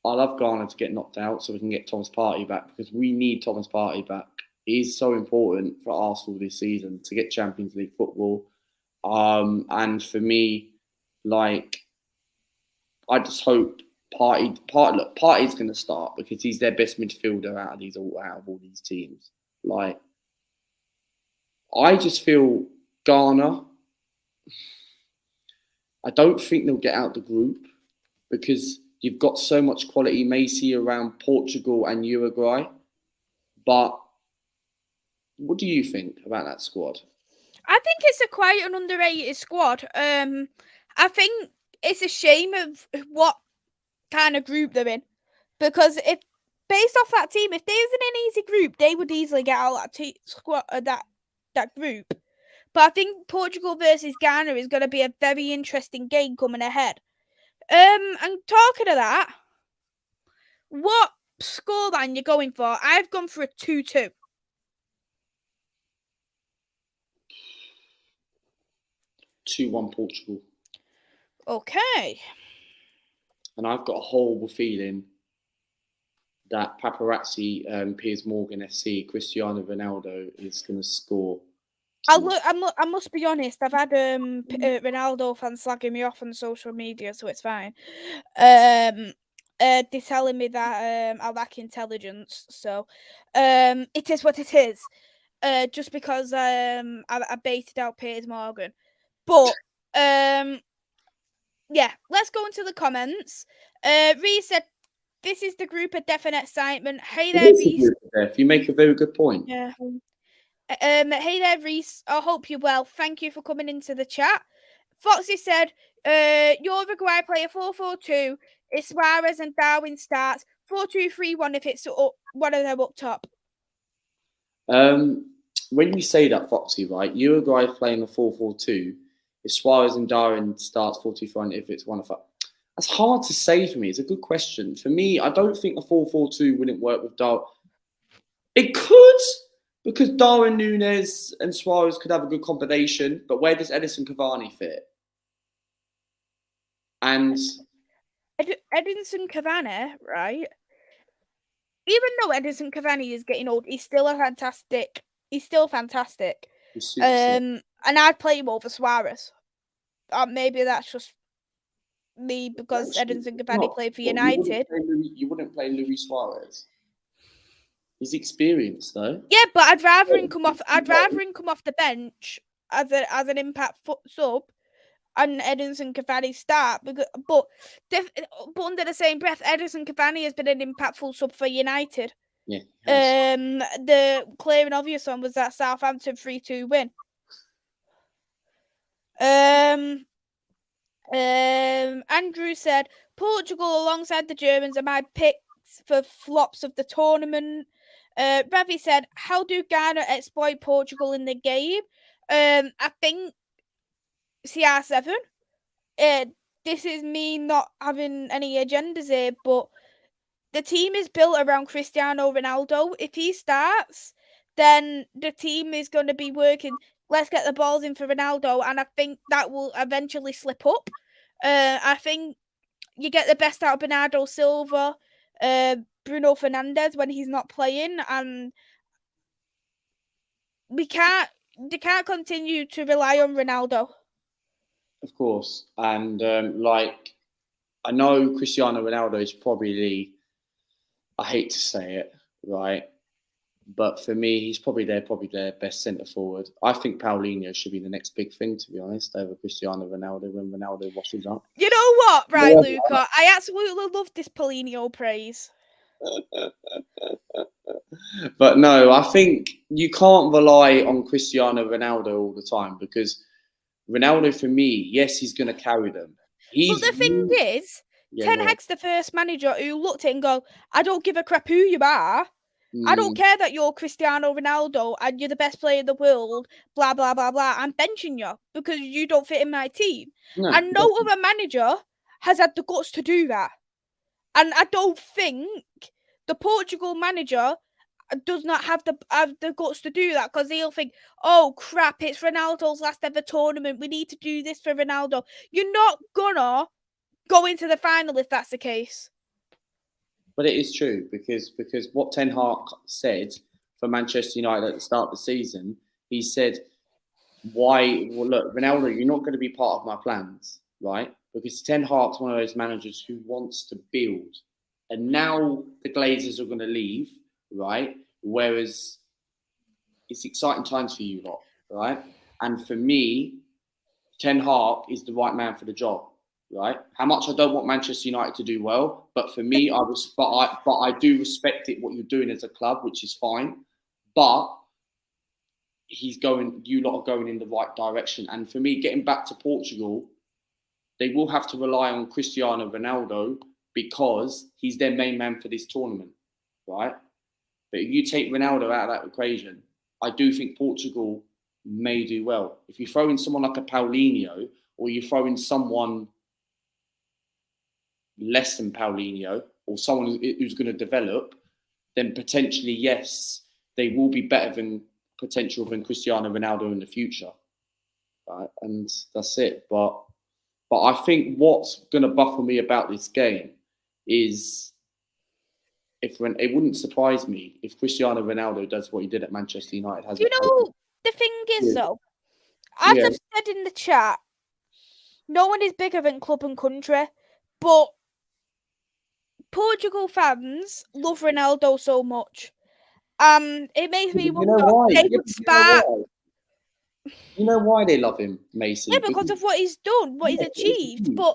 Speaker 2: I love Ghana to get knocked out so we can get Thomas Partey back because we need Thomas Partey back. He's so important for Arsenal this season to get Champions League football. And for me, I just hope Partey's going to start because he's their best midfielder out of all these teams. I just feel Ghana. I don't think they'll get out the group because you've got so much quality, Maisy, around Portugal and Uruguay. But what do you think about that squad?
Speaker 1: I think it's quite an underrated squad. I think it's a shame of what kind of group they're in, because if based off that team, if they was in an easy group, they would easily get out that group. But I think Portugal versus Ghana is going to be a very interesting game coming ahead. And talking of that, what scoreline you going for? I've gone for a 2-2.
Speaker 2: 2-1 Portugal.
Speaker 1: Okay.
Speaker 2: And I've got a horrible feeling that Paparazzi, Piers Morgan FC, Cristiano Ronaldo is going to score.
Speaker 1: I must be honest. I've had Ronaldo fans slagging me off on social media, so it's fine. They're telling me that I lack intelligence, so it is what it is. Just because I baited out Piers Morgan, but yeah, let's go into the comments. Reese said, "This is the group of definite excitement." Hey there, Reese.
Speaker 2: You make a very good point.
Speaker 1: Yeah. Hey there, Reese. I hope you're well. Thank you for coming into the chat. Foxy said, Uruguay play a 4-4-2. It's Suarez and Darwin starts. 4-2-3-1 if it's one of them up top.
Speaker 2: When you say that, Foxy, right? Uruguay playing a 4-4-2. If Suarez and Darwin starts 4-2-3-1 if it's one of them. That's hard to say for me. It's a good question. For me, I don't think a 4-4-2 wouldn't work with Darwin. It could, because Darwin Núñez and Suarez could have a good combination, but where does Edinson Cavani fit? And
Speaker 1: Edinson Cavani, right? Even though Edinson Cavani is getting old, he's still fantastic. And I'd play him over Suarez. Maybe that's just me because Edinson Cavani played for United.
Speaker 2: You wouldn't play Luis Suarez. He's experienced though.
Speaker 1: Yeah, but I'd rather him come off. I'd rather him come off the bench as an impact sub, and Edinson Cavani start. But under the same breath, Edinson Cavani has been an impactful sub for United.
Speaker 2: Yeah.
Speaker 1: The clear and obvious one was that Southampton 3-2 win. Andrew said Portugal alongside the Germans are my picks for flops of the tournament. Ravi said, how do Ghana exploit Portugal in the game? I think CR7. This is me not having any agendas here, but the team is built around Cristiano Ronaldo. If he starts, then the team is going to be working. Let's get the balls in for Ronaldo, and I think that will eventually slip up. I think you get the best out of Bernardo Silva, Bruno Fernandes when he's not playing, and they can't continue to rely on Ronaldo.
Speaker 2: Of course, and I know Cristiano Ronaldo is probably, I hate to say it, right, but for me, he's probably their best centre forward. I think Paulinho should be the next big thing, to be honest, over Cristiano Ronaldo when Ronaldo washes up.
Speaker 1: You know what, right, Luca? I absolutely love this Paulinho praise.
Speaker 2: But no, I think you can't rely on Cristiano Ronaldo all the time, because Ronaldo, for me, yes, he's going to carry them.
Speaker 1: But the thing is, Ten Hag's the first manager who looked at it and go, I don't give a crap who you are. I don't care that you're Cristiano Ronaldo and you're the best player in the world, blah, blah, blah, blah. I'm benching you because you don't fit in my team. No, and no other manager has had the guts to do that. And I don't think the Portugal manager does not have the guts to do that, because he'll think, oh crap, it's Ronaldo's last ever tournament. We need to do this for Ronaldo. You're not gonna go into the final if that's the case.
Speaker 2: But it is true, because what Ten Hag said for Manchester United at the start of the season, he said, why? Well, look, Ronaldo, you're not going to be part of my plans, right? Because Ten Hag's one of those managers who wants to build. And now the Glazers are going to leave, right? Whereas it's exciting times for you lot, right? And for me, Ten Hag is the right man for the job, right? How much I don't want Manchester United to do well, but for me, I do respect it, what you're doing as a club, which is fine. But you lot are going in the right direction. And for me, getting back to Portugal, they will have to rely on Cristiano Ronaldo because he's their main man for this tournament, right? But if you take Ronaldo out of that equation, I do think Portugal may do well. If you throw in someone like a Paulinho, or you throw in someone less than Paulinho or someone who's going to develop, then potentially, yes, they will be better than potential than Cristiano Ronaldo in the future. Right? And that's it. But I think what's going to buffer me about this game is it wouldn't surprise me if Cristiano Ronaldo does what he did at Manchester United.
Speaker 1: Do you know the thing is though? As I've said in the chat, no one is bigger than club and country, but Portugal fans love Ronaldo so much. It makes me wonder.
Speaker 2: You know why?
Speaker 1: They would spark.
Speaker 2: You know why they love him, Maisy?
Speaker 1: Yeah, because of what he's done, what he's achieved. But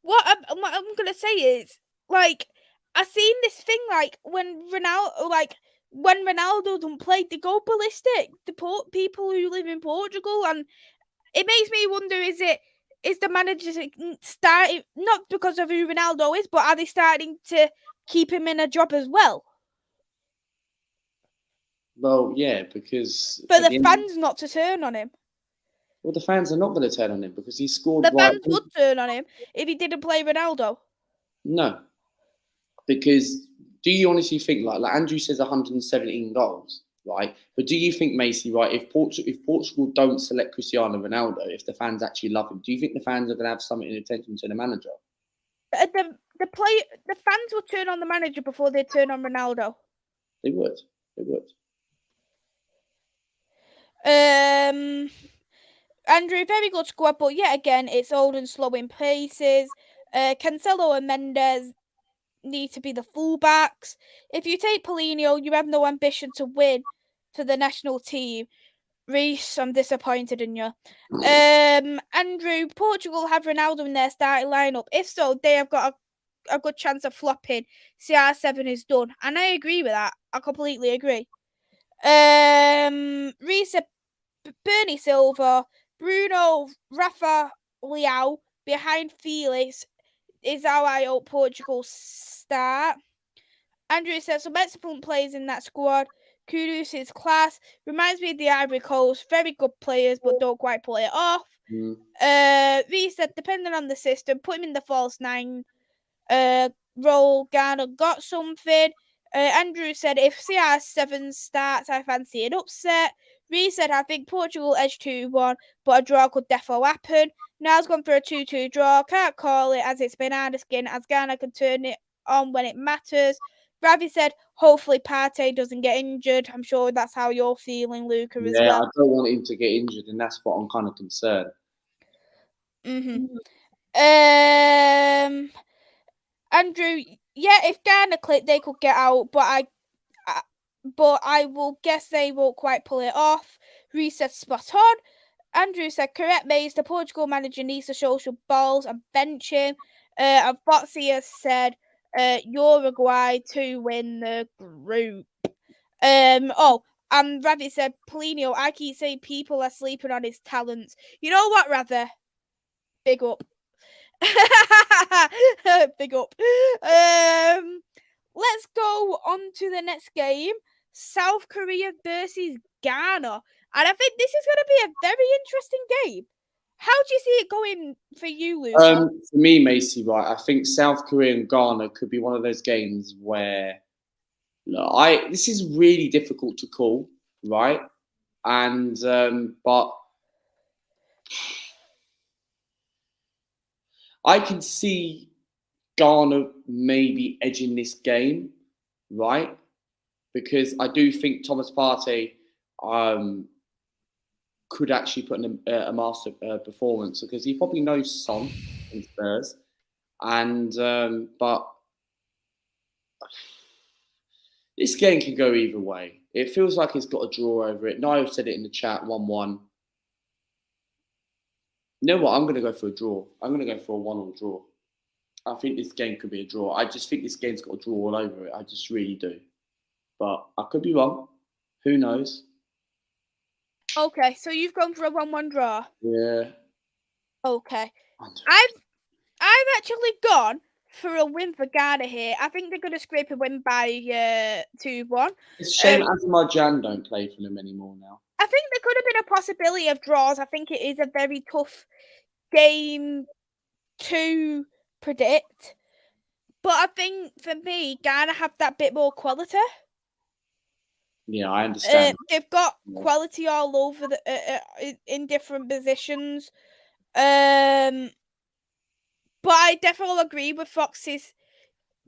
Speaker 1: what I'm gonna say is, like, I've seen this thing, like when Ronaldo don't play, they go ballistic. The people who live in Portugal, and it makes me wonder: is the manager starting, not because of who Ronaldo is, but are they starting to keep him in a job as well?
Speaker 2: Well, yeah, because
Speaker 1: for the fans not to turn on him.
Speaker 2: Well, the fans are not going to turn on him because he scored.
Speaker 1: The fans would turn on him if he didn't play Ronaldo.
Speaker 2: No, because do you honestly think like Andrew says 117 goals, right? But do you think, Maisy, right, if Portugal don't select Cristiano Ronaldo, if the fans actually love him, do you think the fans are going to have something in attention to the manager?
Speaker 1: The fans would turn on the manager before they turn on Ronaldo.
Speaker 2: They would.
Speaker 1: Andrew, very good squad, but yet again, it's old and slow in paces. Cancelo and Mendes need to be the fullbacks. If you take Paulinho, you have no ambition to win for the national team. Reece, I'm disappointed in you. Andrew, Portugal have Ronaldo in their starting lineup. If so, they have got a good chance of flopping. CR7 is done, and I agree with that. I completely agree. Reece, Bernie Silva, Bruno, Rafa, Leao behind Felix is how I hope Portugal start. Andrew says some excellent players in that squad. Kudus is class. Reminds me of the Ivory Coast. Very good players, but don't quite pull it off. V said, depending on the system, put him in the false nine role. Ghana got something. Andrew said, if CR7 starts, I fancy an upset. Ree said, I think Portugal edge 2-1, but a draw could defo happen. Now's gone for a 2-2 draw. Can't call it as it's been hard skin, as Ghana can turn it on when it matters. Ravi said, hopefully Partey doesn't get injured. I'm sure that's how you're feeling, Luca, as well.
Speaker 2: Yeah, I don't want him to get injured, and that's what I'm kind of concerned.
Speaker 1: Andrew, yeah, if Ghana click, they could get out, but I will guess they won't quite pull it off. Reese said spot on. Andrew said, correct, Mays. The Portugal manager needs to social balls and bench him. And Botsy has said, Uruguay to win the group. And Ravi said, Paulinho, I keep saying people are sleeping on his talents. You know what, Ravi? Big up. Big up. Let's go on to the next game. South Korea versus Ghana. And I think this is going to be a very interesting game. How do you see it going for you, Luca?
Speaker 2: For me, Maisy, right, I think South Korea and Ghana could be one of those games where this is really difficult to call, right? And but I can see Ghana maybe edging this game, right? Because I do think Thomas Partey could actually put in a master performance because he probably knows Son in Spurs, and but this game can go either way. It feels like it's got a draw over it. Niall said it in the chat, 1-1. You know what? I'm going to go for a draw. I'm going to go for a 1-1 draw. I think this game could be a draw. I just think this game's got a draw all over it. I just really do. But I could be wrong. Who knows?
Speaker 1: Okay, so you've gone for a 1-1 draw.
Speaker 2: Yeah.
Speaker 1: Okay. I've actually gone for a win for Ghana here. I think they're going to scrape a win by 2-1.
Speaker 2: It's a shame Azerbaijan don't play for them anymore now.
Speaker 1: I think there could have been a possibility of draws. I think it is a very tough game to predict. But I think for me, Ghana have that bit more quality.
Speaker 2: Yeah, I understand.
Speaker 1: They've got quality all over in different positions. But I definitely agree with Fox's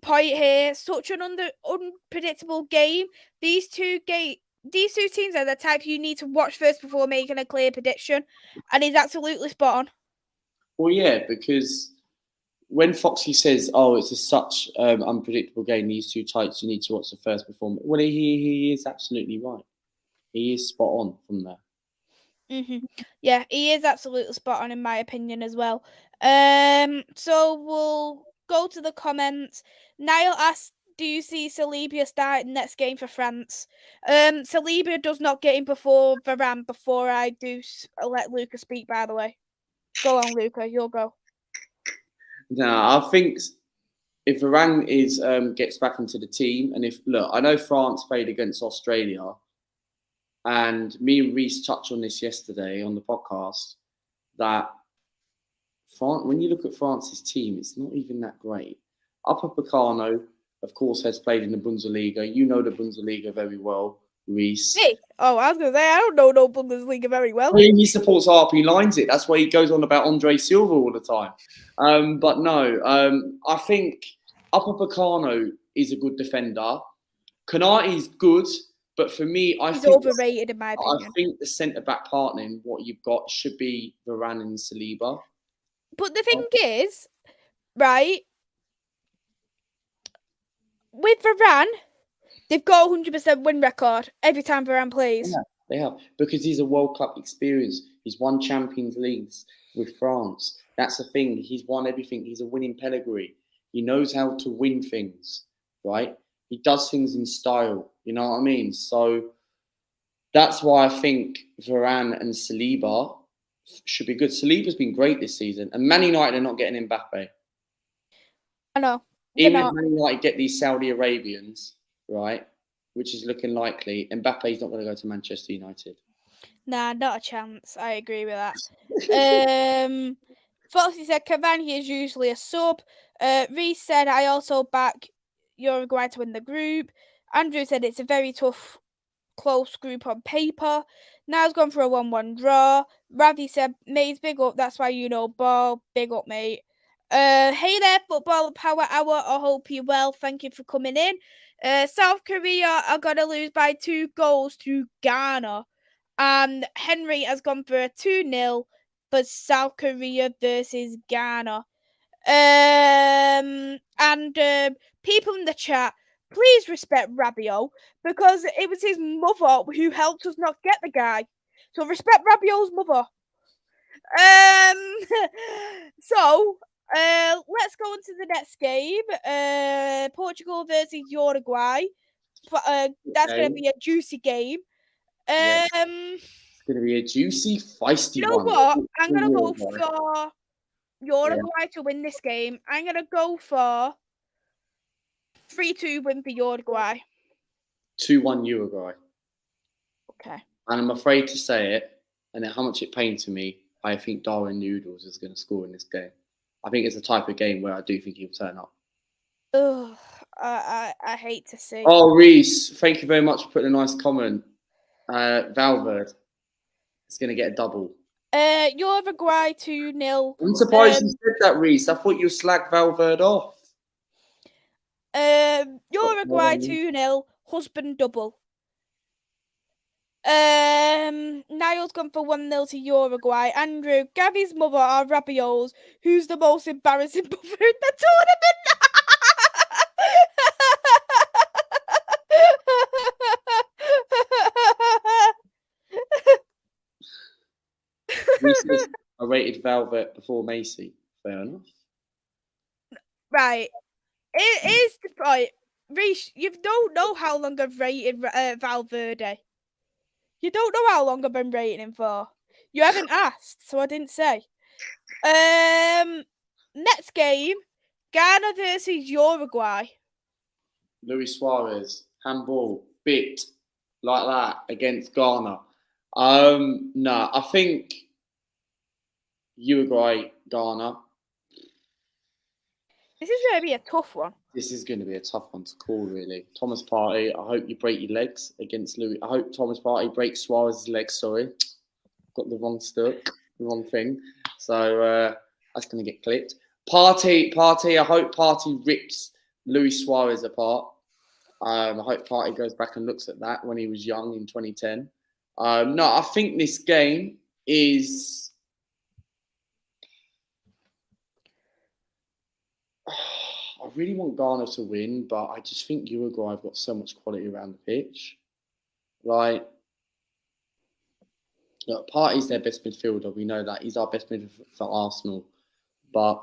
Speaker 1: point here. Such an unpredictable game. These two teams are the type you need to watch first before making a clear prediction, and he's absolutely spot on.
Speaker 2: Well, yeah, because when Foxy says, "Oh, it's such unpredictable game," these two types you need to watch the first performance. Well, he is absolutely right. He is spot on from there.
Speaker 1: Yeah, he is absolutely spot on in my opinion as well. So we'll go to the comments. Niall asked, "Do you see Saliba starting next game for France?" Saliba does not get in before Varane. Before I do, let Luca speak. By the way, go on, Luca. You'll go.
Speaker 2: No, I think if Varane gets back into the team, and I know France played against Australia, and me and Reece touched on this yesterday on the podcast, that when you look at France's team, it's not even that great. Upamecano, of course, has played in the Bundesliga. You know the Bundesliga very well, Reece.
Speaker 1: Hey, I was going to say, I don't know no Bundesliga very well.
Speaker 2: He supports RP Lines it. That's why he goes on about Andre Silva all the time. But no, I think Upamecano is a good defender. Konate good, but for me,
Speaker 1: he's overrated in my opinion.
Speaker 2: I think the centre-back partnering, what you've got, should be Varane and Saliba.
Speaker 1: But the thing is, right, with Varane, they've got a 100% win record every time Varane plays.
Speaker 2: Yeah, they have. Because he's a World Cup experience. He's won Champions Leagues with France. That's the thing. He's won everything. He's a winning pedigree. He knows how to win things, right? He does things in style. You know what I mean? So that's why I think Varane and Saliba should be good. Saliba's been great this season. And Man United are not getting Mbappe.
Speaker 1: I know.
Speaker 2: Even if Man United get these Saudi Arabians, right, which is looking likely, Mbappe's not going to go to Manchester United.
Speaker 1: Nah, not a chance. I agree with that. Foxy said Cavani is usually a sub. Reece said, I also back Uruguay to win the group. Andrew said it's a very tough, close group on paper. Now's gone for a 1-1 draw. Ravi said, Mays, big up. That's why you know ball. Big up, mate. Hey there, Football Power Hour. I hope you're well. Thank you for coming in. South Korea are going to lose by 2 goals to Ghana. And Henry has gone for a 2-0 for South Korea versus Ghana. And people in the chat, please respect Rabiot, because it was his mother who helped us not get the guy. So respect Rabiot's mother. So let's go on to the next game. Portugal versus Uruguay. That's going to be a juicy game.
Speaker 2: It's going to be a juicy, feisty one.
Speaker 1: You know what? I'm going to go for Uruguay to win this game. I'm going to go for 3-2 win for Uruguay.
Speaker 2: 2-1 Uruguay.
Speaker 1: Okay.
Speaker 2: And I'm afraid to say it, and how much it pains to me, I think Darwin Noodles is going to score in this game. I think it's a type of game where I do think he'll turn up.
Speaker 1: Ugh, I hate to see.
Speaker 2: Oh, Reece, thank you very much for putting a nice comment. Valverde is going to get a double.
Speaker 1: Uruguay 2-0.
Speaker 2: I'm surprised you said that, Reece. I thought you slagged Valverde off.
Speaker 1: Uruguay 2-0. Husband double. Niall's gone for 1-0 to Uruguay. Andrew, Gavi's mother are Rabiot's. Who's the most embarrassing mother in the tournament?
Speaker 2: I rated Velvet before Maisy. Fair enough.
Speaker 1: Right. It is the point. Reece, you don't know how long I've rated Valverde. You don't know how long I've been rating him for. You haven't asked, so I didn't say. Next game, Ghana versus Uruguay.
Speaker 2: Luis Suarez, handball, bit like that against Ghana. No, I think Uruguay, Ghana.
Speaker 1: This is going to be a tough one.
Speaker 2: This is going to be a tough one to call, really. Thomas Partey, I hope you break your legs against Louis. I hope Thomas Partey breaks Suarez's legs. Sorry, got the wrong thing. So that's going to get clipped. Partey. I hope Partey rips Luis Suarez apart. I hope Partey goes back and looks at that when he was young in 2010. No, I think this game is. I really want Ghana to win, but I just think Uruguay have got so much quality around the pitch. Like, look, Partey's their best midfielder. We know that. He's our best midfielder for Arsenal. But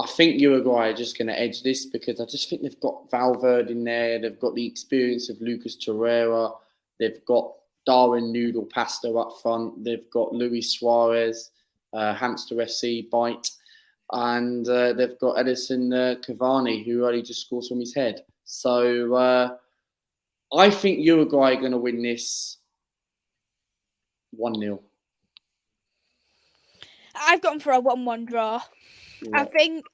Speaker 2: I think Uruguay are just going to edge this because I just think they've got Valverde in there. They've got the experience of Lucas Torreira. They've got Darwin Noodle Pasta up front. They've got Luis Suarez, Hamster FC, Bite. And they've got Edison Cavani, who only just scores from his head. So I think Uruguay are going to win this 1-0.
Speaker 1: I've gone for a 1-1 draw. Yeah. I think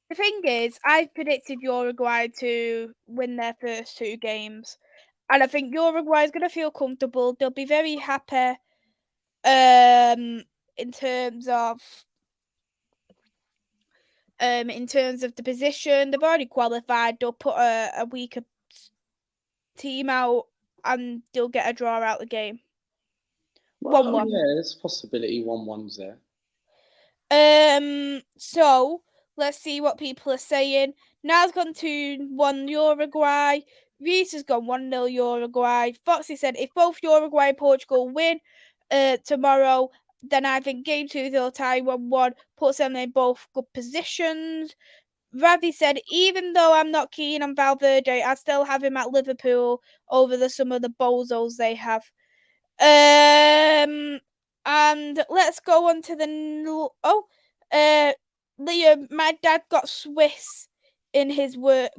Speaker 1: the thing is, I've predicted Uruguay to win their first 2 games. And I think Uruguay is going to feel comfortable. They'll be very happy in terms of the position. They've already qualified. They'll put a weaker team out and they'll get a draw out the game. 1-1.
Speaker 2: Yeah, there's a possibility 1-1's there.
Speaker 1: So let's see what people are saying. Naz gone 2-1 Uruguay. Reese has gone 1-0 Uruguay. Foxy said if both Uruguay and Portugal win tomorrow, then I think game 2 they'll tie 1-1, puts them in both good positions. Ravi said, even though I'm not keen on Valverde, I still have him at Liverpool over some of the bozos they have. And let's go on to the Liam, my dad got Swiss in his work.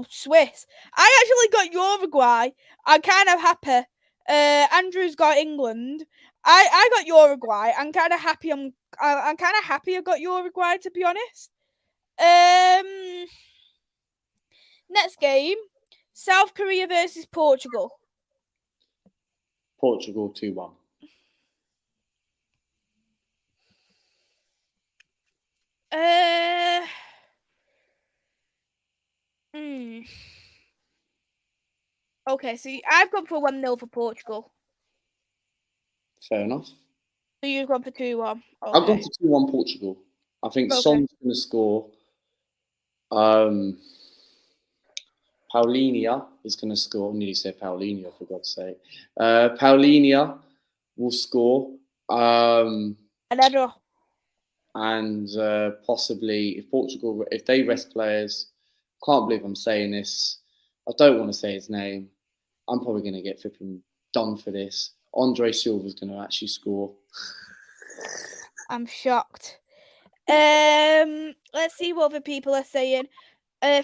Speaker 1: Swiss. I actually got Uruguay. I'm kind of happy. Andrew's got England. I got Uruguay. I'm kind of happy. I'm kind of happy I got Uruguay, to be honest. Next game, South Korea versus Portugal.
Speaker 2: Portugal 2-1.
Speaker 1: Okay, so I've gone for 1-0 for Portugal.
Speaker 2: Fair enough.
Speaker 1: So you've gone for 2-1. Okay.
Speaker 2: I've gone for 2-1 Portugal. I think Son's going to score. Paulinho is going to score. I nearly said Paulinho, for God's sake. Paulinho will score.
Speaker 1: Another.
Speaker 2: And possibly, if Portugal, if they rest players, can't believe I'm saying this. I don't want to say his name. I'm probably going to get flipping done for this. Andre Silva's going to actually score.
Speaker 1: I'm shocked. Let's see what other people are saying.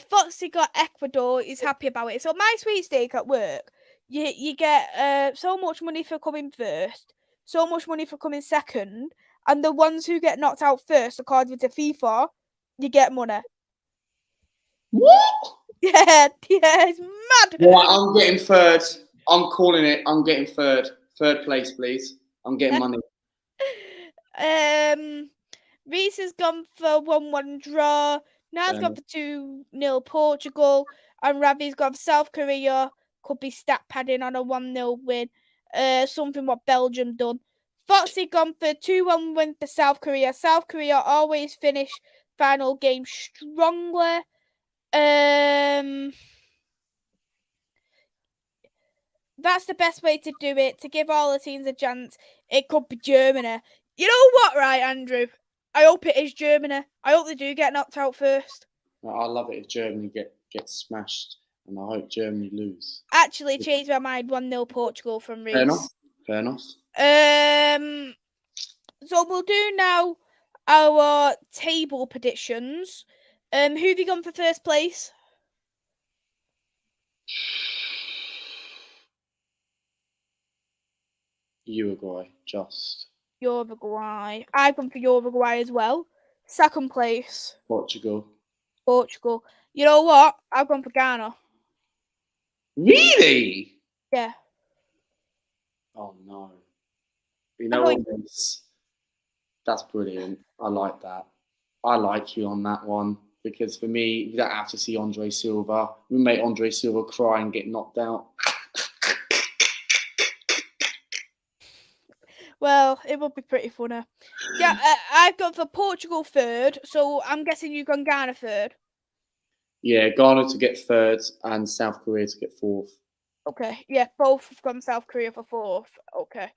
Speaker 1: Foxy got Ecuador. He's happy about it. So my sweepstake at work, you get so much money for coming first, so much money for coming second, and the ones who get knocked out first, according to FIFA, you get money.
Speaker 2: What?
Speaker 1: Yeah, it's mad.
Speaker 2: Well, I'm getting third. I'm calling it. I'm getting third. Third place, please. I'm getting money.
Speaker 1: Reese has gone for 1-1 draw. Naz gone for 2-0 Portugal. And Ravi's gone for South Korea. Could be stat padding on a 1-0 win. Something what Belgium done. Foxy gone for 2-1 win for South Korea. South Korea always finish final game strongly. That's the best way to do it, to give all the teams a chance. It could be Germany. You know what, right, Andrew? I hope it is Germany. I hope they do get knocked out first.
Speaker 2: I love it if Germany gets smashed, and I hope Germany lose.
Speaker 1: Actually, changed my mind. 1-0 Portugal from Reese.
Speaker 2: Fair enough.
Speaker 1: So we'll do now our table predictions. Who have you gone for first place?
Speaker 2: Uruguay, just.
Speaker 1: Uruguay. I've gone for Uruguay as well. Second place.
Speaker 2: Portugal.
Speaker 1: You know what? I've gone for Ghana.
Speaker 2: Really?
Speaker 1: Yeah.
Speaker 2: Oh no. You know what? That's brilliant. I like that. I like you on that one because for me, you don't have to see Andre Silva. We make Andre Silva cry and get knocked out.
Speaker 1: Well, it would be pretty funny. Yeah, I've gone for Portugal third, so I'm guessing you've gone Ghana third.
Speaker 2: Yeah, Ghana to get third and South Korea to get fourth.
Speaker 1: Okay, yeah, both have gone South Korea for fourth. Okay.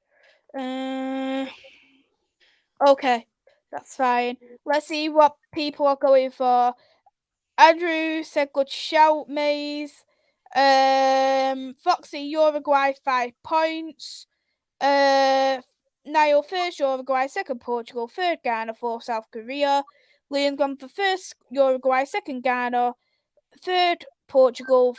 Speaker 1: Okay, that's fine. Let's see what people are going for. Andrew said good shout, Mays. Foxy, Uruguay 5 points. Niall first Uruguay, second Portugal, third Ghana, fourth South Korea. Liam gone for first Uruguay, second Ghana, third Portugal,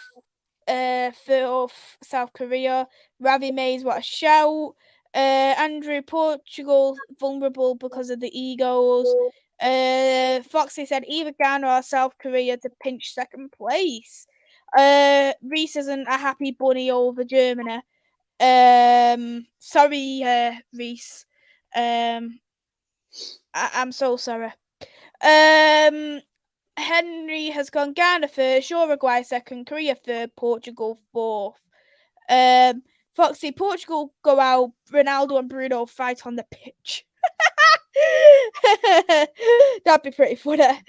Speaker 1: fourth South Korea. Ravi Mays, what a shout. Andrew, Portugal vulnerable because of the egos. Foxy said either Ghana or South Korea to pinch second place. Reese isn't a happy bunny over Germany. Sorry, Reese. I'm so sorry. Henry has gone Ghana first, Uruguay second, Korea third, Portugal fourth. Foxy, Portugal go out, Ronaldo and Bruno fight on the pitch. That'd be pretty funny.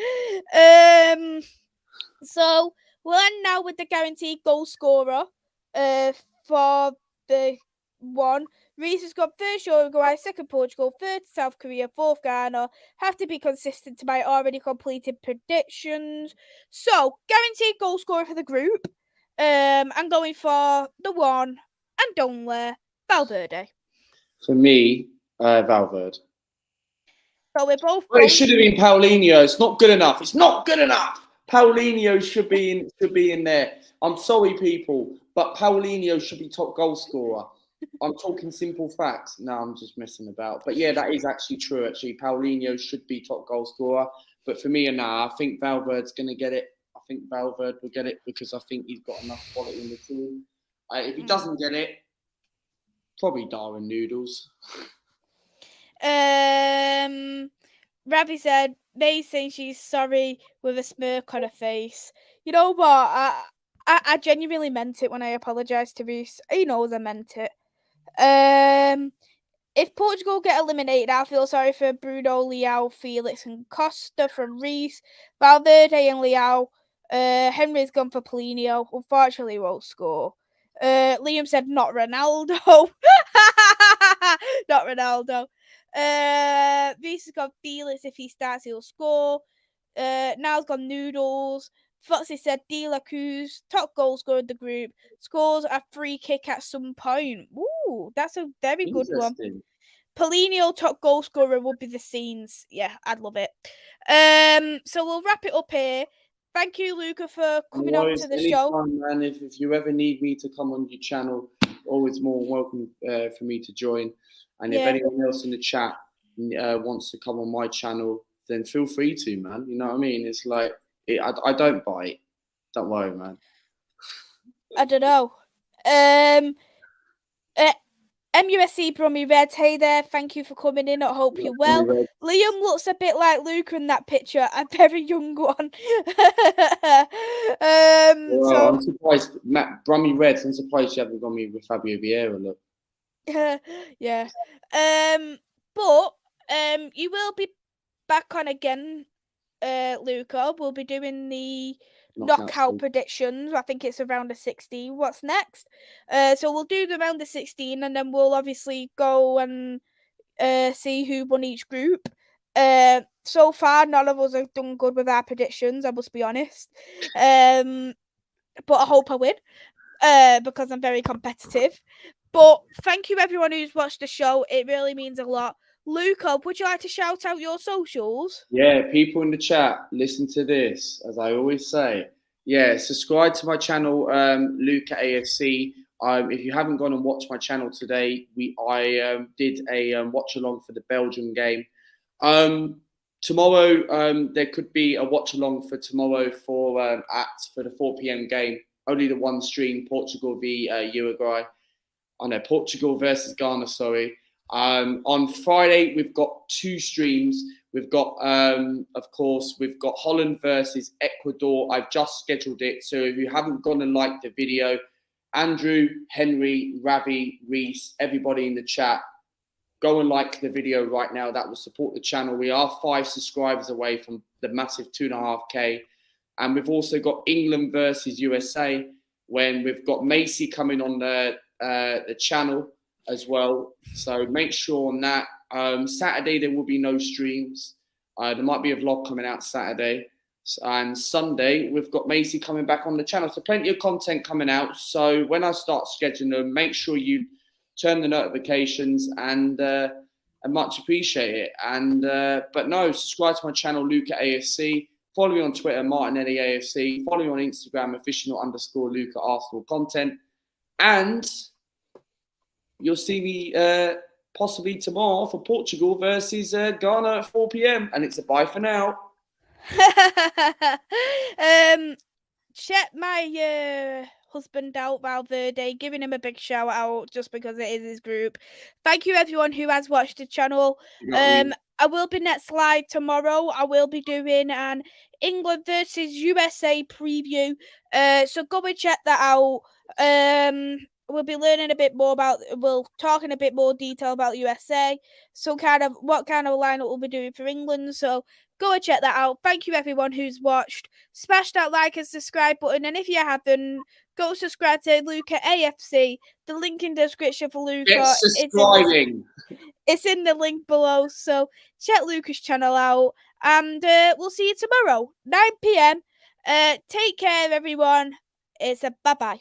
Speaker 1: So we'll end now with the guaranteed goal scorer for the one. Reese has got first Uruguay, second Portugal, third South Korea, fourth Ghana. Have to be consistent to my already completed predictions. So guaranteed goal scorer for the group. I'm going for the one and only Valverde.
Speaker 2: For me, Valverde.
Speaker 1: So we're both.
Speaker 2: Well, it should have been Paulinho. It's not good enough. It's not good enough. Paulinho should be in there. I'm sorry, people, but Paulinho should be top goal scorer. I'm talking simple facts. No, I'm just messing about. But yeah, that is actually true. Actually, Paulinho should be top goal scorer. But for me, I think Valverde's going to get it. I think Valverde will get it because I think he's got enough quality in the team. If he doesn't get it, probably Darwin Noodles.
Speaker 1: Ravi said, May saying she's sorry with a smirk on her face. You know what? I genuinely meant it when I apologised to Reese. He knows I meant it. If Portugal get eliminated, I feel sorry for Bruno, Leao, Felix, and Costa from Reese. Valverde and Leao. Henry's gone for Paulinho. Unfortunately, won't score. Liam said, not Ronaldo. Not Ronaldo. Reese has got Felix. If he starts, he'll score. Now's got Noodles. Foxy said De La Cruz, top goal scorer of the group, scores a free kick at some point. Ooh, that's a very good one. Paulinho, top goal scorer, would be the scenes. Yeah, I'd love it. So we'll wrap it up here. Thank you, Luca, for coming on to the show.
Speaker 2: Man, if you ever need me to come on your channel, always more welcome for me to join. And if anyone else in the chat wants to come on my channel, then feel free to, man. You know what I mean? It's like, I don't bite. Don't worry, man.
Speaker 1: I don't know. MUFC Brummy Red, hey there, thank you for coming in. I hope you're well. Liam looks a bit like Luca in that picture, a very young one.
Speaker 2: So I'm surprised, Matt Brummy Red. I'm surprised you haven't got me with Fabio Vieira. Look.
Speaker 1: Yeah. But you will be back on again, Luca. We'll be doing the knockout predictions. I think it's around the 16. What's next? So we'll do the round of 16, and then we'll obviously go and see who won each group. So far, none of us have done good with our predictions. I must be honest. But I hope I win. Because I'm very competitive. But thank you everyone who's watched the show. It really means a lot. Luca, would you like to shout out your socials?
Speaker 2: Yeah, people in the chat, listen to this, as I always say. Yeah, subscribe to my channel, Luca AFC. If you haven't gone and watched my channel today, I did a watch along for the Belgium game. tomorrow there could be a watch along for tomorrow for the 4 p.m. game. Only the one stream, Portugal v Uruguay. Oh no, Portugal versus Ghana. Sorry. On Friday we've got 2 streams. We've got, of course, we've got Holland versus Ecuador. I've just scheduled it, so if you haven't gone and liked the video, Andrew, Henry, Ravi, Reese, everybody in the chat, go and like the video right now. That will support the channel. We are 5 subscribers away from the massive 2.5K. And we've also got England versus USA, when we've got Maisy coming on the channel as well. So make sure on that. Saturday, there will be no streams. There might be a vlog coming out Saturday. And Sunday, we've got Maisy coming back on the channel. So plenty of content coming out. So when I start scheduling them, make sure you turn the notifications and much appreciate it. And but no, subscribe to my channel, Luca AFC. Follow me on Twitter, Martinelli AFC. Follow me on Instagram, official_Luca Arsenal content. And you'll see me possibly tomorrow for Portugal versus Ghana at 4 p.m. And it's a bye for now.
Speaker 1: Check my husband out, Valverde, giving him a big shout out just because it is his group. Thank you everyone who has watched the channel. I will be next live tomorrow. I will be doing an England versus USA preview. So go and check that out. We'll be learning a bit more about, we'll talk in a bit more detail about USA. So what kind of lineup we'll be doing for England. So go and check that out. Thank you everyone who's watched. Smash that like and subscribe button. And if you haven't, go subscribe to Luca AFC. The link in the description for Luca.
Speaker 2: Get subscribing.
Speaker 1: It's in the link below. So check Luca's channel out. And we'll see you tomorrow, 9 p.m. Take care, everyone. It's a bye-bye.